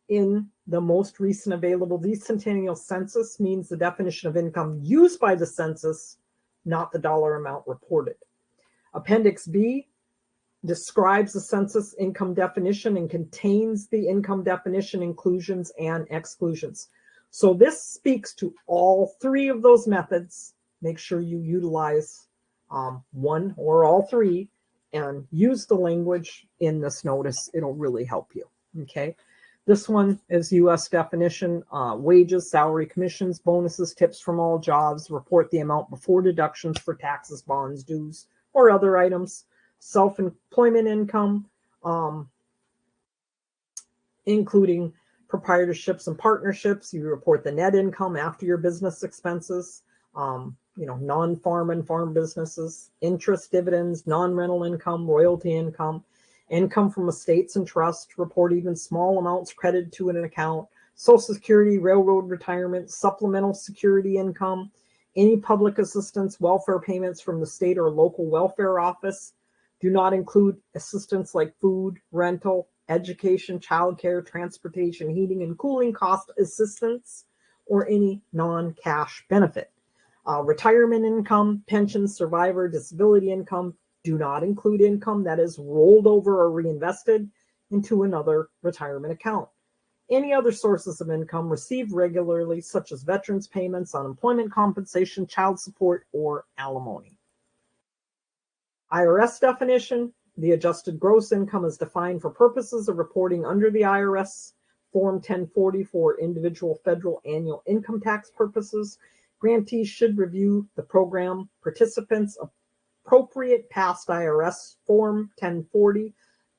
in the most recent available decennial census, means the definition of income used by the census, not the dollar amount reported. Appendix B describes the census income definition and contains the income definition inclusions and exclusions. So this speaks to all three of those methods. Make sure you utilize one or all three and use the language in this notice. It'll really help you, okay? This one is U.S. definition, wages, salary, commissions, bonuses, tips from all jobs, report the amount before deductions for taxes, bonds, dues, or other items. Self-employment income, including proprietorships and partnerships. You report the net income after your business expenses, non-farm and farm businesses, interest, dividends, non-rental income, royalty income, income from estates and trust, report even small amounts credited to an account, Social Security, railroad retirement, supplemental security income, any public assistance, welfare payments from the state or local welfare office. Do not include assistance like food, rental, education, childcare, transportation, heating and cooling cost assistance, or any non-cash benefit. Retirement income, pensions, survivor, disability income do not include income that is rolled over or reinvested into another retirement account. Any other sources of income received regularly, such as veterans payments, unemployment compensation, child support, or alimony. IRS definition, the adjusted gross income is defined for purposes of reporting under the IRS Form 1040 for individual federal annual income tax purposes. Grantees should review the program participants' appropriate past IRS Form 1040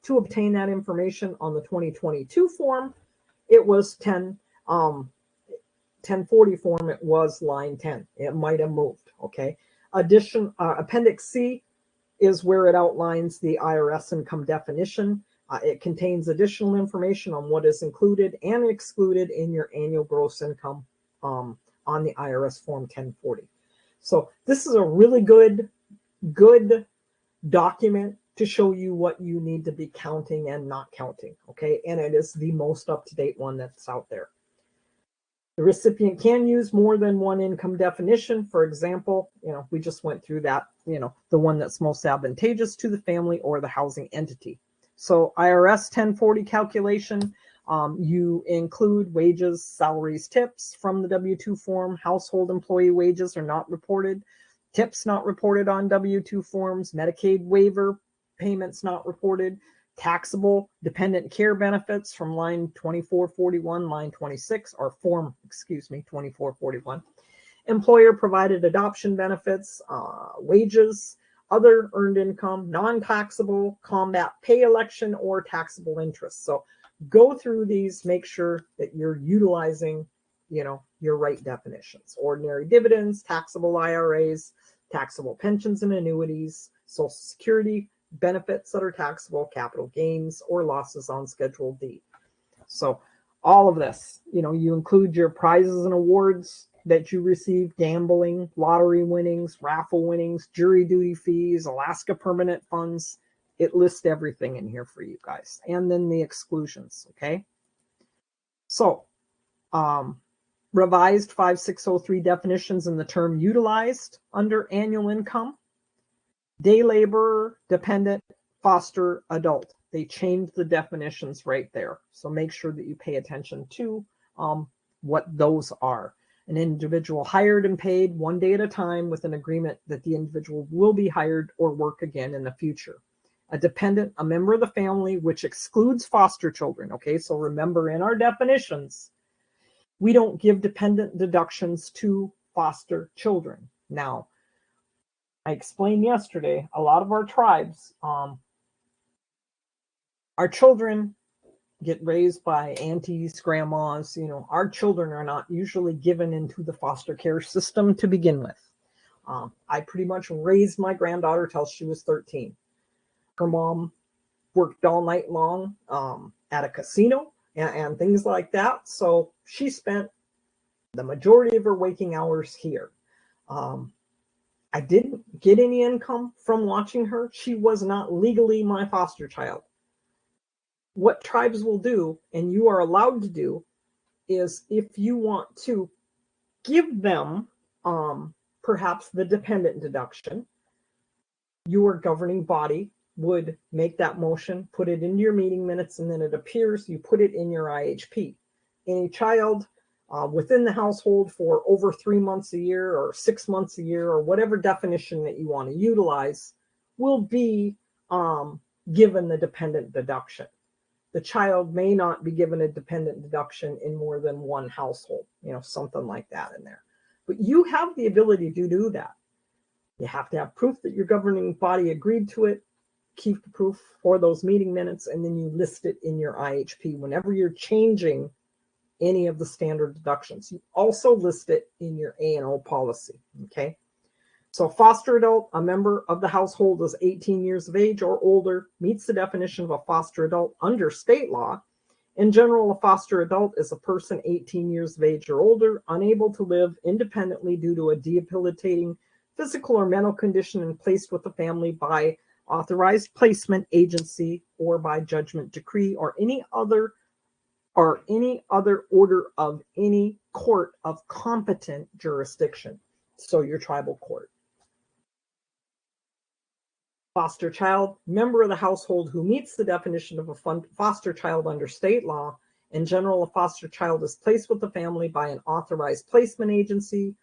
to obtain that information. On the 2022 form, it was 1040 form, it was line 10. It might have moved, okay? Appendix C is where it outlines the IRS income definition. It contains additional information on what is included and excluded in your annual gross income on the IRS Form 1040. So this is a really good document to show you what you need to be counting and not counting, okay? And it is the most up-to-date one that's out there. The recipient can use more than one income definition. For example, we just went through that, the one that's most advantageous to the family or the housing entity. So IRS 1040 calculation, you include wages, salaries, tips from the W-2 form. Household employee wages are not reported. Tips not reported on W-2 forms. Medicaid waiver payments not reported. Taxable dependent care benefits from line 2441, line 26, or form, 2441. Employer provided adoption benefits, wages, other earned income, non-taxable, combat pay election, or taxable interest. So go through these, make sure that you're utilizing, your right definitions. Ordinary dividends, taxable IRAs, taxable pensions and annuities, Social Security benefits that are taxable, capital gains or losses on Schedule D. So all of this, you include your prizes and awards that you receive, gambling, lottery winnings, raffle winnings, jury duty fees, Alaska permanent funds. It lists everything in here for you guys. And then the exclusions, okay? So revised 5603 definitions in the term utilized under annual income. Day laborer, dependent, foster, adult. They changed the definitions right there. So make sure that you pay attention to what those are. An individual hired and paid one day at a time with an agreement that the individual will be hired or work again in the future. a dependent, a member of the family, which excludes foster children. Okay, so remember, in our definitions, we don't give dependent deductions to foster children. Now, I explained yesterday, a lot of our tribes, our children get raised by aunties, grandmas. You know, our children are not usually given into the foster care system to begin with. I pretty much raised my granddaughter till she was 13. Her mom worked all night long at a casino and things like that. So she spent the majority of her waking hours here. I didn't get any income from watching her. She was not legally my foster child. What tribes will do, and you are allowed to do, is if you want to give them perhaps the dependent deduction, your governing body would make that motion, put it into your meeting minutes, and then it appears, you put it in your IHP. Any child within the household for over 3 months a year or 6 months a year or whatever definition that you want to utilize will be given the dependent deduction. The child may not be given a dependent deduction in more than one household, you know, something like that in there. But you have the ability to do that. You have to have proof that your governing body agreed to it, keep the proof for those meeting minutes, and then you list it in your IHP whenever you're changing any of the standard deductions. You also list it in your A&O policy, okay? So foster adult, a member of the household is 18 years of age or older, meets the definition of a foster adult under state law. In general, a foster adult is a person 18 years of age or older, unable to live independently due to a debilitating physical or mental condition and placed with the family by authorized placement agency or by judgment decree or any other order of any court of competent jurisdiction. So your tribal court. Foster child, member of the household who meets the definition of a foster child under state law. In general, a foster child is placed with the family by an authorized placement agency,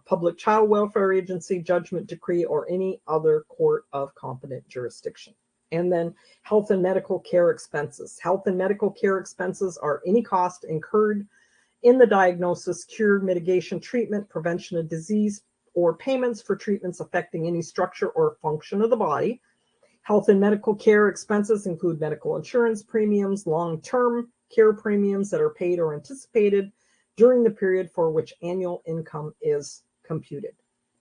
public child welfare agency, judgment decree, or any other court of competent jurisdiction. And then health and medical care expenses. Health and medical care expenses are any cost incurred in the diagnosis, cure, mitigation, treatment, prevention of disease, or payments for treatments affecting any structure or function of the body. Health and medical care expenses include medical insurance premiums, long-term care premiums that are paid or anticipated during the period for which annual income is computed.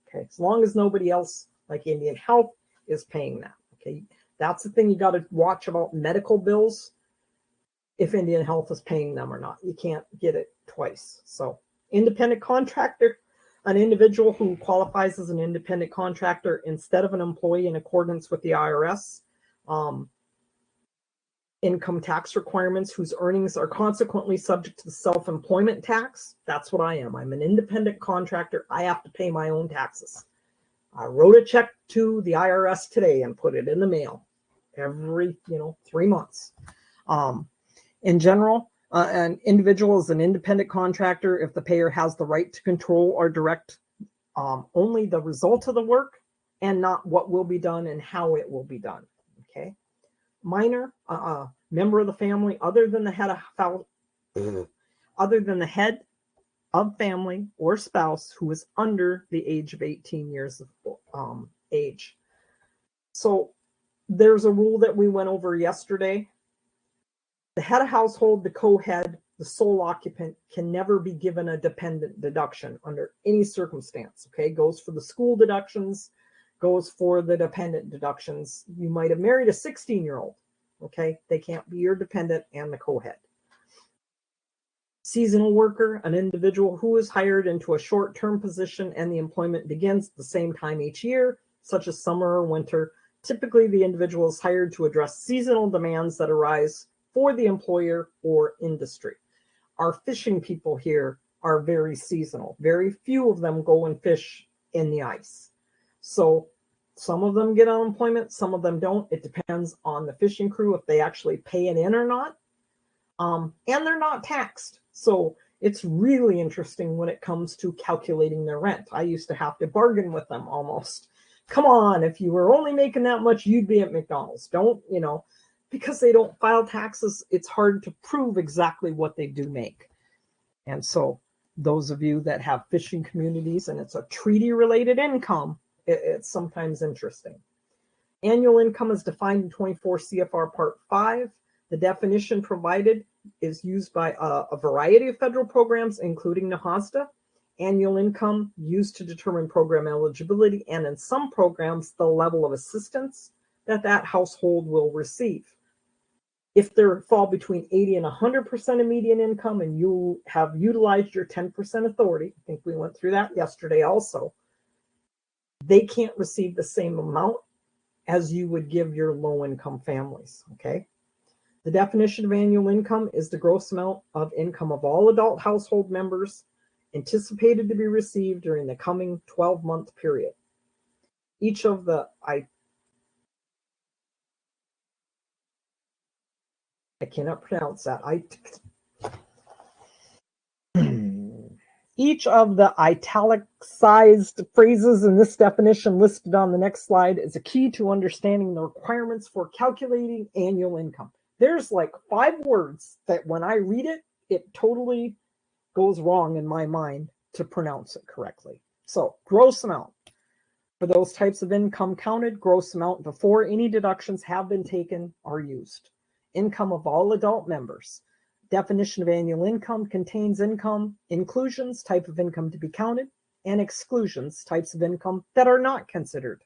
Okay, as long as nobody else, like Indian Health, is paying that. Okay, that's the thing you got to watch about medical bills, if Indian Health is paying them or not. You can't get it twice. So independent contractor, an individual who qualifies as an independent contractor instead of an employee in accordance with the IRS income tax requirements, whose earnings are consequently subject to the self-employment tax. That's what I am. I'm an independent contractor. I have to pay my own taxes. I wrote a check to the IRS today and put it in the mail every 3 months. In general, an individual is an independent contractor if the payer has the right to control or direct only the result of the work and not what will be done and how it will be done. Okay. Minor, member of the family other than the head of family or spouse who is under the age of 18 years of age. So there's a rule that we went over yesterday. The head of household, the co-head, the sole occupant can never be given a dependent deduction under any circumstance. Okay, goes for the school deductions, goes for the dependent deductions. You might have married a 16-year-old. Okay, they can't be your dependent and the co-head. Seasonal worker, an individual who is hired into a short-term position and the employment begins at the same time each year, such as summer or winter. Typically, the individual is hired to address seasonal demands that arise for the employer or industry. Our fishing people here are very seasonal. Very few of them go and fish in the ice. So some of them get unemployment, some of them don't. It depends on the fishing crew if they actually pay it in or not. And they're not taxed. So it's really interesting when it comes to calculating their rent. I used to have to bargain with them almost Come on, if you were only making that much, you'd be at McDonald's. Don't, because they don't file taxes, it's hard to prove exactly what they do make. And so those of you that have fishing communities and it's a treaty-related income, it's sometimes interesting. Annual income is defined in 24 CFR Part 5. The definition provided is used by a variety of federal programs, including NAHASDA. Annual income used to determine program eligibility, and in some programs, the level of assistance that household will receive. If they fall between 80 and 100% of median income and you have utilized your 10% authority, I think we went through that yesterday also, they can't receive the same amount as you would give your low-income families, okay? The definition of annual income is the gross amount of income of all adult household members anticipated to be received during the coming 12-month period. Each of the I cannot pronounce that. Each of the italicized phrases in this definition listed on the next slide is a key to understanding the requirements for calculating annual income. There's like 5 words that when I read it, it totally goes wrong in my mind to pronounce it correctly. So gross amount. For those types of income counted, gross amount before any deductions have been taken are used. Income of all adult members. Definition of annual income contains income inclusions, type of income to be counted, and exclusions, types of income that are not considered.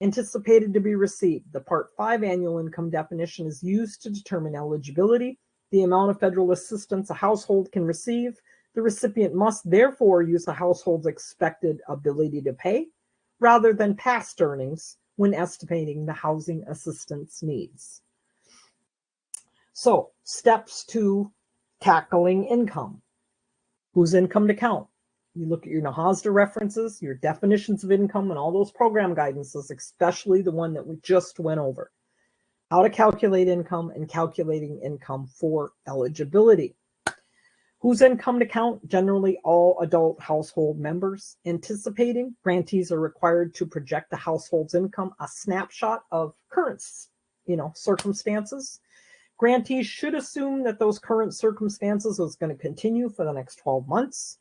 Anticipated to be received. The Part 5 annual income definition is used to determine eligibility, the amount of federal assistance a household can receive. The recipient must therefore use the household's expected ability to pay rather than past earnings when estimating the housing assistance needs. So, steps to tackling income. Whose income to count? You look at your NAHASDA references, your definitions of income, and all those program guidances, especially the one that we just went over. How to calculate income and calculating income for eligibility. Whose income to count? Generally all adult household members. Anticipating, grantees are required to project the household's income, a snapshot of current, circumstances. Grantees should assume that those current circumstances is going to continue for the next 12 months.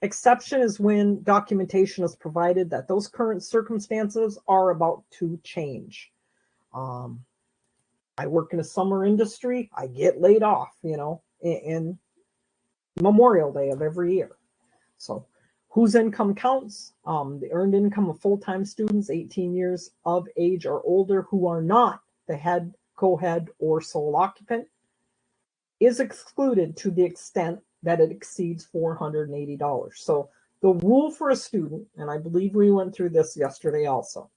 Exception is when documentation is provided that those current circumstances are about to change. I work in a summer industry. I get laid off, in Memorial Day of every year. So whose income counts? The earned income of full-time students 18 years of age or older who are not the head, co-head, or sole occupant is excluded to the extent that it exceeds $480. So the rule for a student, and I believe we went through this yesterday also,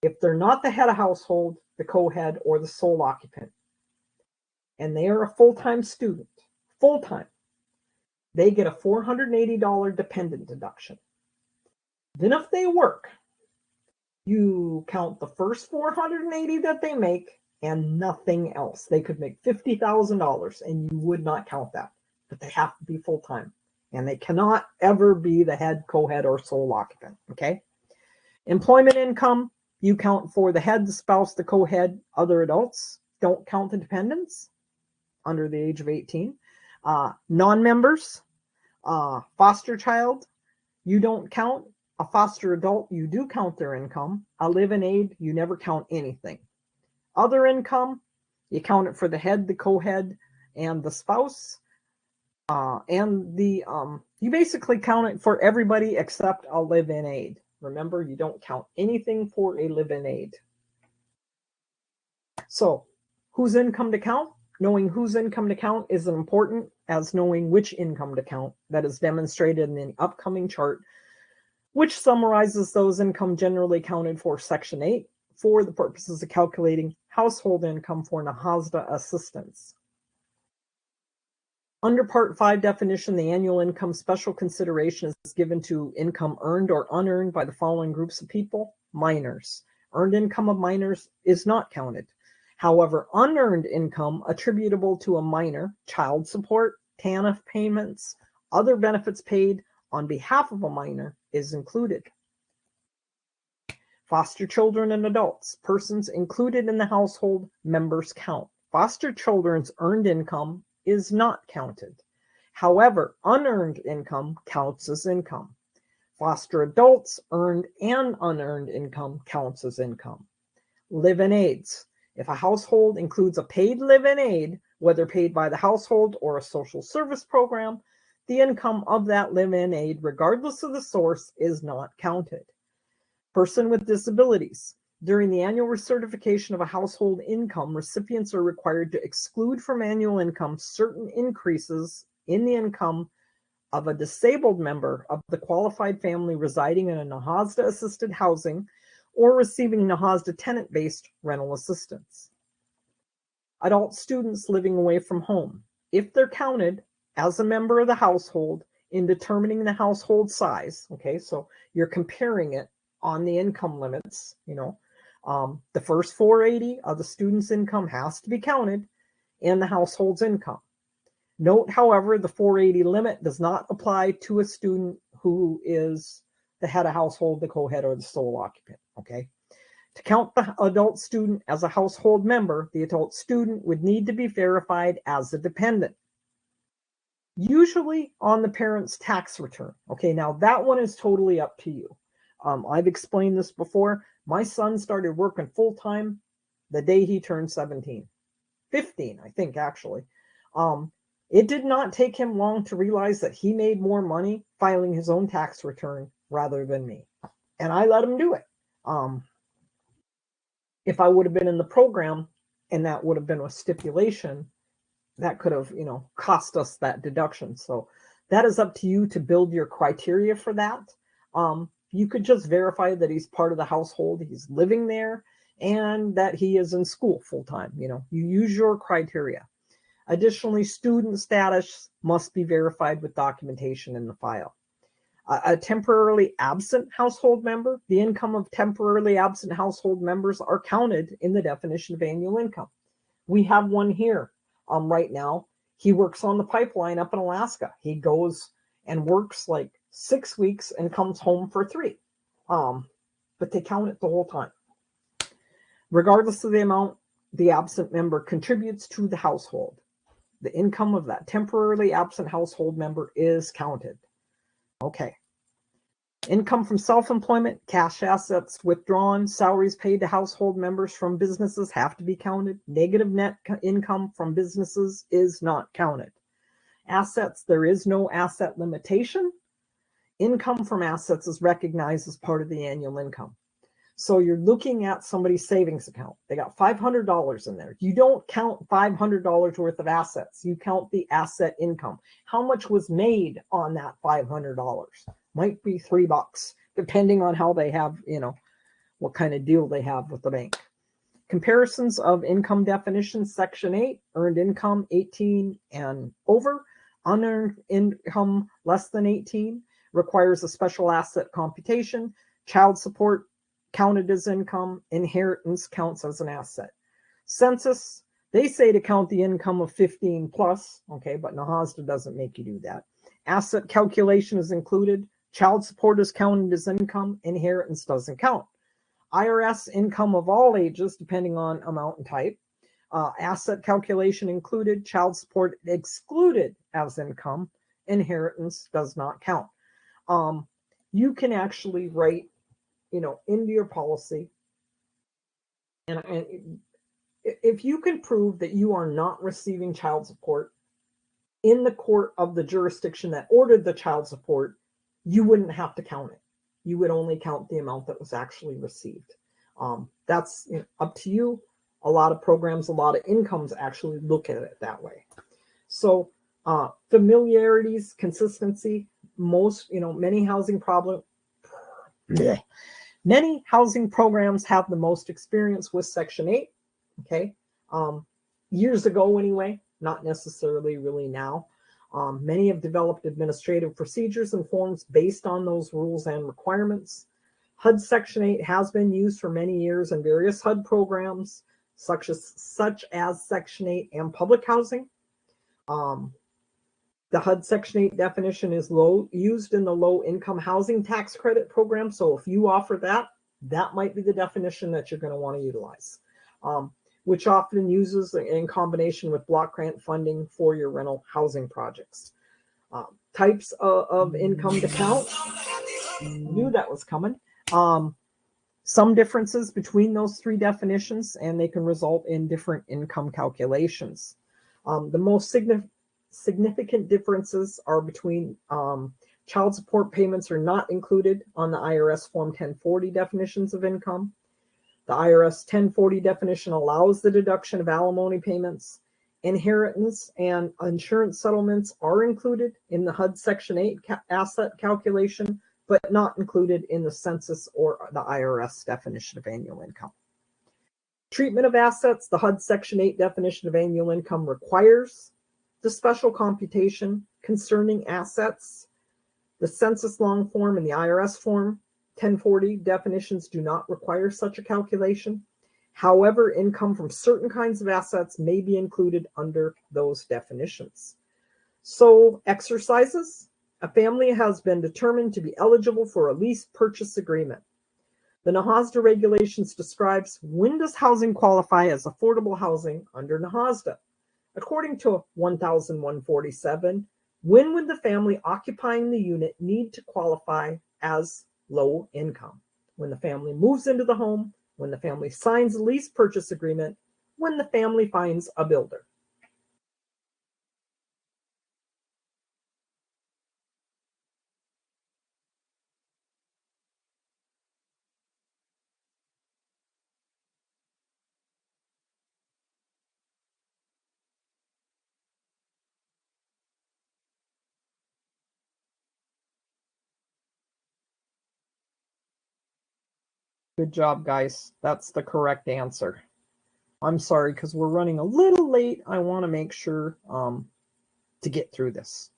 if they're not the head of household, the co-head, or the sole occupant, and they are a full-time student, full-time, they get a $480 dependent deduction. Then if they work, you count the first $480 that they make and nothing else. They could make $50,000 and you would not count that, but they have to be full-time and they cannot ever be the head, co-head, or sole occupant, okay? Employment income, you count for the head, the spouse, the co-head, other adults. Don't count the dependents under the age of 18. Non-members, foster child, you don't count. A foster adult, you do count their income. A live-in aid, you never count anything. Other income, you count it for the head, the co-head, and the spouse. You basically count it for everybody except a live-in aid. Remember, you don't count anything for a live-in aid. So, whose income to count? Knowing whose income to count is as important as knowing which income to count. That is demonstrated in the upcoming chart, which summarizes those income generally counted for Section 8 for the purposes of calculating household income for NAHASDA assistance. Under Part 5 definition, the annual income special consideration is given to income earned or unearned by the following groups of people. Minors. Earned income of minors is not counted. However, unearned income attributable to a minor, child support, TANF payments, other benefits paid on behalf of a minor is included. Foster children and adults, persons included in the household members count. Foster children's earned income is not counted. However, unearned income counts as income. Foster adults' earned and unearned income counts as income. Live-in aids. If a household includes a paid live-in aid, whether paid by the household or a social service program, the income of that live-in aid, regardless of the source, is not counted. Person with disabilities. During the annual recertification of a household income, recipients are required to exclude from annual income certain increases in the income of a disabled member of the qualified family residing in a NAHASDA assisted housing or receiving NAHASDA tenant-based rental assistance. Adult students living away from home, if they're counted as a member of the household in determining the household size, okay, so you're comparing it on the income limits, the first 480 of the student's income has to be counted in the household's income. Note, however, the 480 limit does not apply to a student who is the head of household, the co-head, or the sole occupant, okay? To count the adult student as a household member, the adult student would need to be verified as a dependent, usually on the parent's tax return. Okay, now that one is totally up to you. I've explained this before. My son started working full-time the day he turned 17. 15, I think, actually. It did not take him long to realize that he made more money filing his own tax return rather than me. And I let him do it. If I would have been in the program and that would have been a stipulation, that could have, cost us that deduction. So that is up to you to build your criteria for that. You could just verify that he's part of the household, he's living there, and that he is in school full-time. You use your criteria. Additionally, student status must be verified with documentation in the file. A temporarily absent household member, the income of temporarily absent household members are counted in the definition of annual income. We have one here right now. He works on the pipeline up in Alaska. He goes and works like 6 weeks and comes home for 3. But they count it the whole time. Regardless of the amount the absent member contributes to the household, the income of that temporarily absent household member is counted. Okay. Income from self-employment, cash assets withdrawn, salaries paid to household members from businesses have to be counted. Negative net income from businesses is not counted. Assets, there is no asset limitation. Income from assets is recognized as part of the annual income. So you're looking at somebody's savings account. They got $500 in there. You don't count $500 worth of assets. You count the asset income. How much was made on that $500? Might be $3, depending on how they have, what kind of deal they have with the bank. Comparisons of income definitions, Section 8, earned income 18 and over. Unearned income less than 18 requires a special asset computation. Child support counted as income. Inheritance counts as an asset. Census, they say to count the income of 15 plus, okay, but NAHASDA doesn't make you do that. Asset calculation is included. Child support is counted as income. Inheritance doesn't count. IRS income of all ages, depending on amount and type. Asset calculation included. Child support excluded as income. Inheritance does not count. You can actually write into your policy. And if you can prove that you are not receiving child support in the court of the jurisdiction that ordered the child support, you wouldn't have to count it. You would only count the amount that was actually received. That's up to you. A lot of programs, a lot of incomes actually look at it that way. So familiarities, consistency, many housing Many housing programs have the most experience with Section 8, okay? Years ago anyway, not necessarily really now. Many have developed administrative procedures and forms based on those rules and requirements. HUD Section 8 has been used for many years in various HUD programs, such as Section 8 and public housing. The HUD Section 8 definition is used in the low income housing tax credit program. So if you offer that, that might be the definition that you're going to want to utilize, which often uses in combination with block grant funding for your rental housing projects. Types of income to count. Knew that was coming. Some differences between those three definitions, and they can result in different income calculations. The most significant differences are between child support payments are not included on the IRS Form 1040 definitions of income. The IRS 1040 definition allows the deduction of alimony payments. Inheritance and insurance settlements are included in the HUD Section 8 asset calculation, but not included in the census or the IRS definition of annual income. Treatment of assets, the HUD Section 8 definition of annual income requires the special computation concerning assets. The census long form and the IRS form 1040 definitions do not require such a calculation. However, income from certain kinds of assets may be included under those definitions. So, exercises. A family has been determined to be eligible for a lease purchase agreement. The NAHASDA regulations describes when does housing qualify as affordable housing under NAHASDA. According to 1147, when would the family occupying the unit need to qualify as low income? When the family moves into the home, when the family signs a lease purchase agreement, when the family finds a builder. Good job, guys. That's the correct answer. I'm sorry, because we're running a little late. I want to make sure to get through this.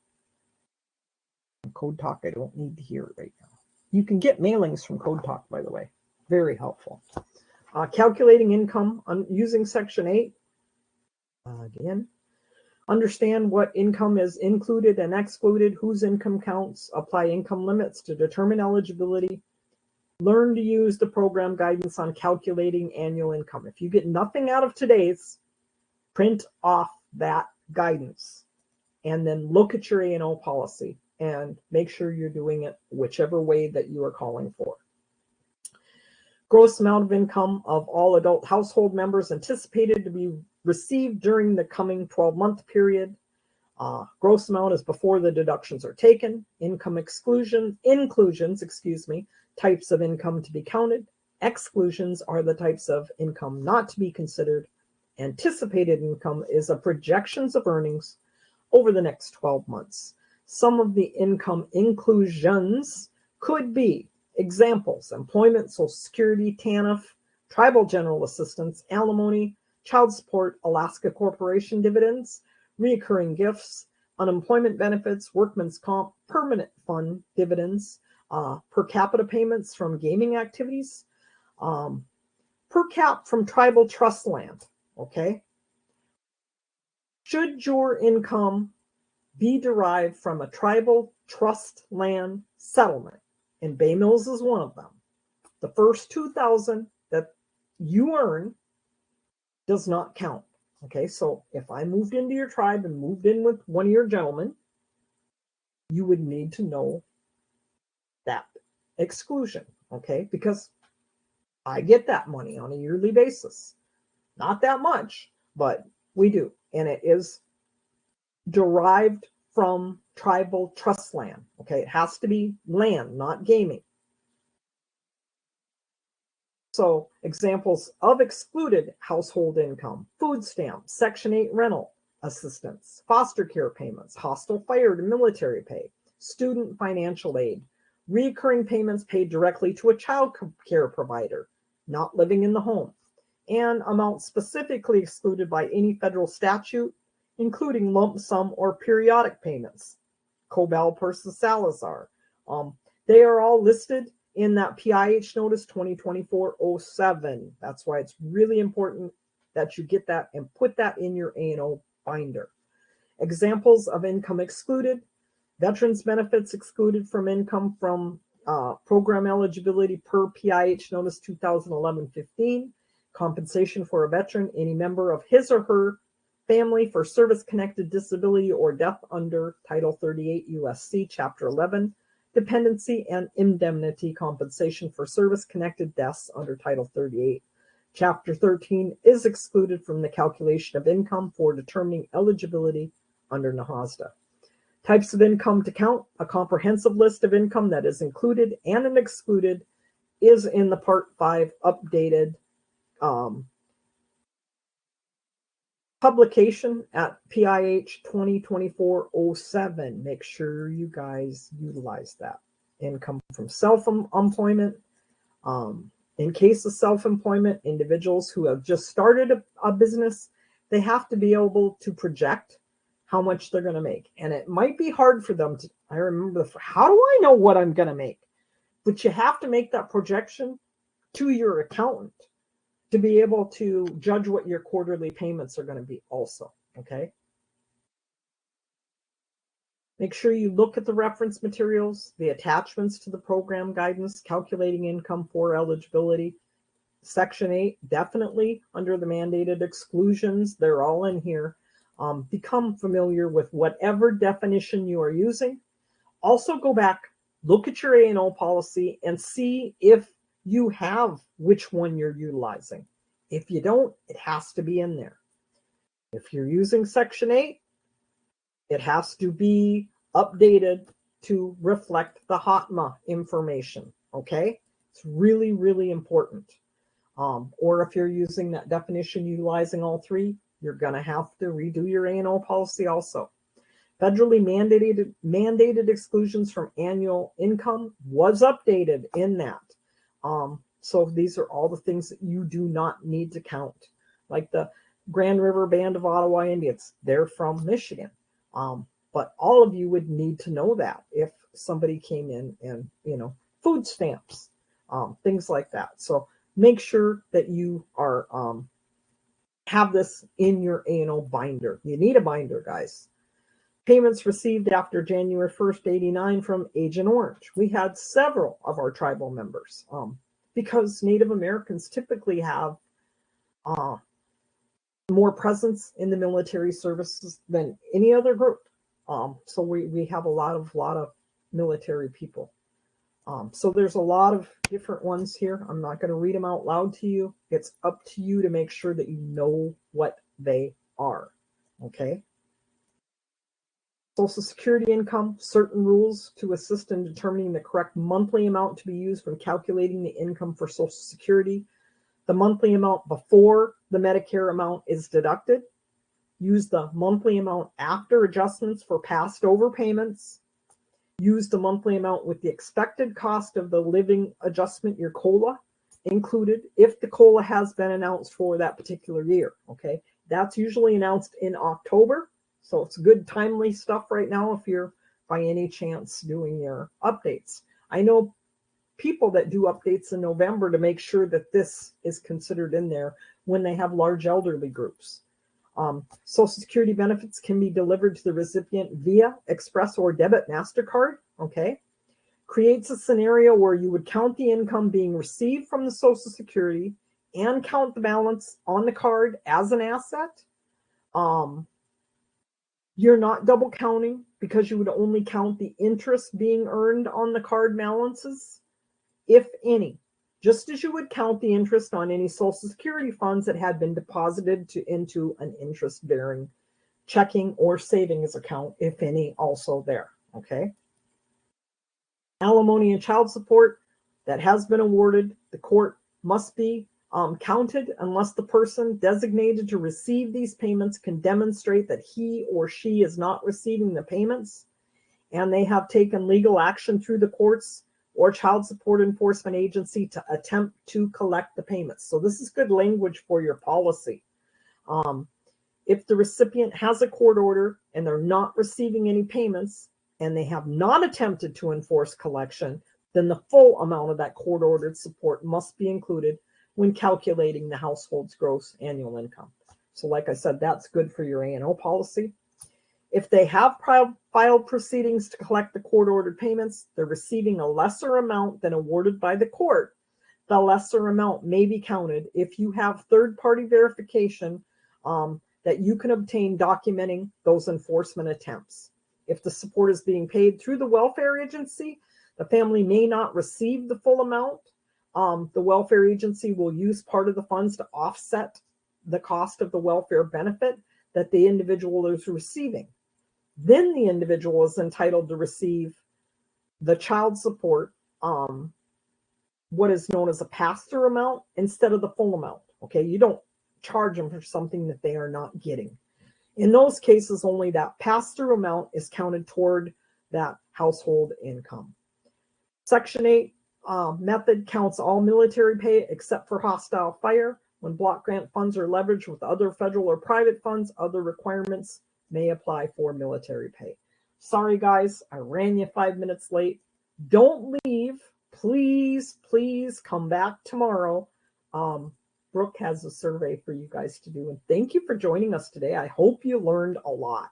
Code Talk, I don't need to hear it right now. You can get mailings from Code Talk, by the way. Very helpful. Calculating income using Section 8. Again, understand what income is included and excluded, whose income counts, apply income limits to determine eligibility. Learn to use the program guidance on calculating annual income. If you get nothing out of today's, print off that guidance and then look at your A&O policy and make sure you're doing it whichever way that you are calling for. Gross amount of income of all adult household members anticipated to be received during the coming 12-month period. Gross amount is before the deductions are taken. Income inclusions, types of income to be counted. Exclusions are the types of income not to be considered. Anticipated income is a projections of earnings over the next 12 months. Some of the income inclusions could be examples: employment, Social Security, TANF, tribal general assistance, alimony, child support, Alaska Corporation dividends, reoccurring gifts, unemployment benefits, workman's comp, permanent fund dividends, per capita payments from gaming activities, per cap from tribal trust land. Okay. Should your income be derived from a tribal trust land settlement, and Bay Mills is one of them, the first $2,000 that you earn does not count. Okay, so if I moved into your tribe and moved in with one of your gentlemen, you would need to know that exclusion, okay? Because I get that money on a yearly basis. Not that much, but we do. And it is derived from tribal trust land, okay? It has to be land, not gaming. So examples of excluded household income: food stamps, Section 8 rental assistance, foster care payments, hostile fire to military pay, student financial aid, recurring payments paid directly to a child care provider not living in the home, and amounts specifically excluded by any federal statute, including lump sum or periodic payments. Cobell versus Salazar. They are all listed in that PIH notice 2024-07. That's why it's really important that you get that and put that in your A&O binder. Examples of income excluded: veterans benefits excluded from income from program eligibility per PIH Notice 2011-15, compensation for a veteran, any member of his or her family for service-connected disability or death under Title 38 U.S.C. Chapter 11, dependency and indemnity compensation for service-connected deaths under Title 38. Chapter 13 is excluded from the calculation of income for determining eligibility under NAHASDA. Types of income to count, a comprehensive list of income that is included and excluded is in the Part 5 updated publication at PIH 2024-07. Make sure you guys utilize that. Income from self-employment. In case of self-employment, individuals who have just started a business, they have to be able to project how much they're going to make. And it might be hard for them to, I remember, how do I know what I'm going to make? But you have to make that projection to your accountant to be able to judge what your quarterly payments are going to be also, okay? Make sure you look at the reference materials, the attachments to the program guidance, calculating income for eligibility. Section 8, definitely under the mandated exclusions, they're all in here. Become familiar with whatever definition you are using. Also go back, look at your A&O policy and see if you have which one you're utilizing. If you don't, it has to be in there. If you're using Section 8, it has to be updated to reflect the HOTMA information, okay? It's really, really important. Or if you're using that definition utilizing all three, you're going to have to redo your A&O policy also. Federally mandated exclusions from annual income was updated in that. So these are all the things that you do not need to count. Like the Grand River Band of Ottawa Indians, they're from Michigan. But all of you would need to know that if somebody came in and, you know, food stamps, things like that. So make sure that you are have this in your A&O binder. You need a binder, guys. Payments received after January 1st, 89 from Agent Orange. We had several of our tribal members because Native Americans typically have more presence in the military services than any other group. So we have a lot of military people. So there's a lot of different ones here. I'm not going to read them out loud to you. It's up to you to make sure that you know what they are. Okay. Social Security income, certain rules to assist in determining the correct monthly amount to be used when calculating the income for Social Security. The monthly amount before the Medicare amount is deducted. Use the monthly amount after adjustments for past overpayments. Use the monthly amount with the expected cost of the living adjustment, your COLA, included if the COLA has been announced for that particular year. Okay, that's usually announced in October. So it's good timely stuff right now if you're by any chance doing your updates. I know people that do updates in November to make sure that this is considered in there when they have large elderly groups. Social Security benefits can be delivered to the recipient via Express or Debit MasterCard, okay? Creates a scenario where you would count the income being received from the Social Security and count the balance on the card as an asset. You're not double counting because you would only count the interest being earned on the card balances, if any, just as you would count the interest on any Social Security funds that had been deposited into an interest-bearing checking or savings account, if any, also there, okay? Alimony and child support that has been awarded, the court must be counted unless the person designated to receive these payments can demonstrate that he or she is not receiving the payments and they have taken legal action through the courts or child support enforcement agency to attempt to collect the payments. So this is good language for your policy. If the recipient has a court order and they're not receiving any payments and they have not attempted to enforce collection, then the full amount of that court-ordered support must be included when calculating the household's gross annual income. So like I said, that's good for your A&O policy. If they have filed proceedings to collect the court-ordered payments, they're receiving a lesser amount than awarded by the court. The lesser amount may be counted if you have third-party verification that you can obtain documenting those enforcement attempts. If the support is being paid through the welfare agency, the family may not receive the full amount. The welfare agency will use part of the funds to offset the cost of the welfare benefit that the individual is receiving. Then the individual is entitled to receive the child support, what is known as a pass-through amount instead of the full amount. Okay, you don't charge them for something that they are not getting. In those cases, only that pass-through amount is counted toward that household income. Section 8 method counts all military pay except for hostile fire. When block grant funds are leveraged with other federal or private funds, other requirements may apply for military pay. Sorry, guys, I ran you 5 minutes late. Don't leave. Please, please come back tomorrow. Brooke has a survey for you guys to do. And thank you for joining us today. I hope you learned a lot.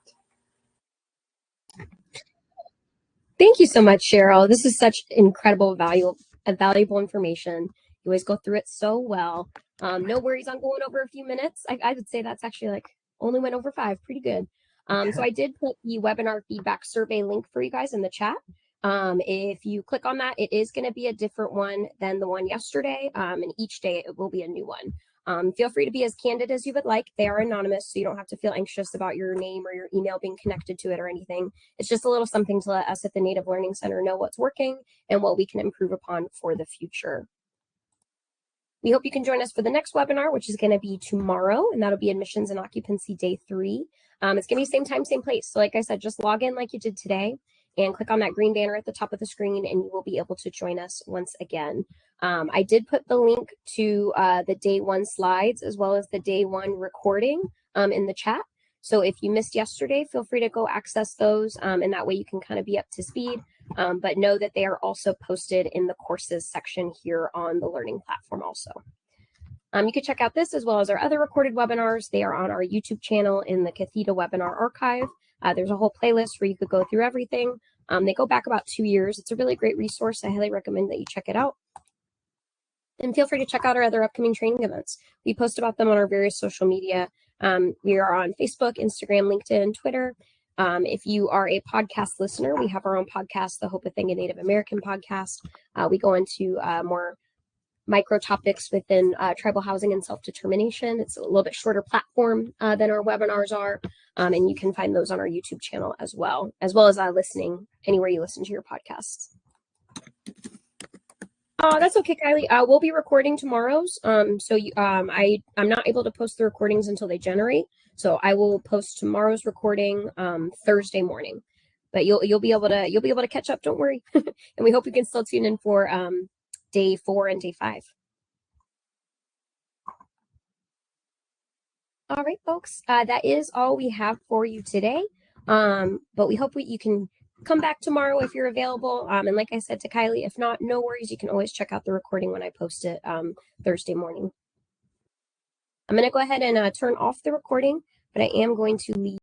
Thank you so much, Cheryl. This is such incredible, valuable information. You always go through it so well. No worries on going over a few minutes. I would say that's actually like only went over 5, pretty good. So I did put the webinar feedback survey link for you guys in the chat. If you click on that, it is going to be a different one than the one yesterday. And each day it will be a new one. Feel free to be as candid as you would like. They are anonymous, so you don't have to feel anxious about your name or your email being connected to it or anything. It's just a little something to let us at the Native Learning Center know what's working and what we can improve upon for the future. We hope you can join us for the next webinar, which is going to be tomorrow, and that'll be Admissions and Occupancy Day 3. It's going to be same time, same place. So like I said, just log in like you did today and click on that green banner at the top of the screen, and you will be able to join us once again. I did put the link to the Day 1 slides as well as the Day 1 recording in the chat. So if you missed yesterday, feel free to go access those, and that way you can kind of be up to speed. But know that they are also posted in the courses section here on the learning platform also. You can check out this as well as our other recorded webinars. They are on our YouTube channel in the Catheta webinar archive. There's a whole playlist where you could go through everything. They go back about 2 years. It's a really great resource. I highly recommend that you check it out. And feel free to check out our other upcoming training events. We post about them on our various social media. We are on Facebook, Instagram, LinkedIn, Twitter. If you are a podcast listener, we have our own podcast, the Hope a Thing, a Native American podcast. We go into more micro topics within tribal housing and self-determination. It's a little bit shorter platform than our webinars are. And you can find those on our YouTube channel as well as listening anywhere you listen to your podcasts. That's okay, Kylie. We'll be recording tomorrow's. I'm not able to post the recordings until they generate. So I will post tomorrow's recording Thursday morning. But you'll be able to catch up. Don't worry. And we hope you can still tune in for Day 4 and Day 5. All right, folks. That is all we have for you today. But we hope you can come back tomorrow if you're available. And like I said to Kylie, if not, no worries. You can always check out the recording when I post it Thursday morning. I'm going to go ahead and turn off the recording, but I am going to leave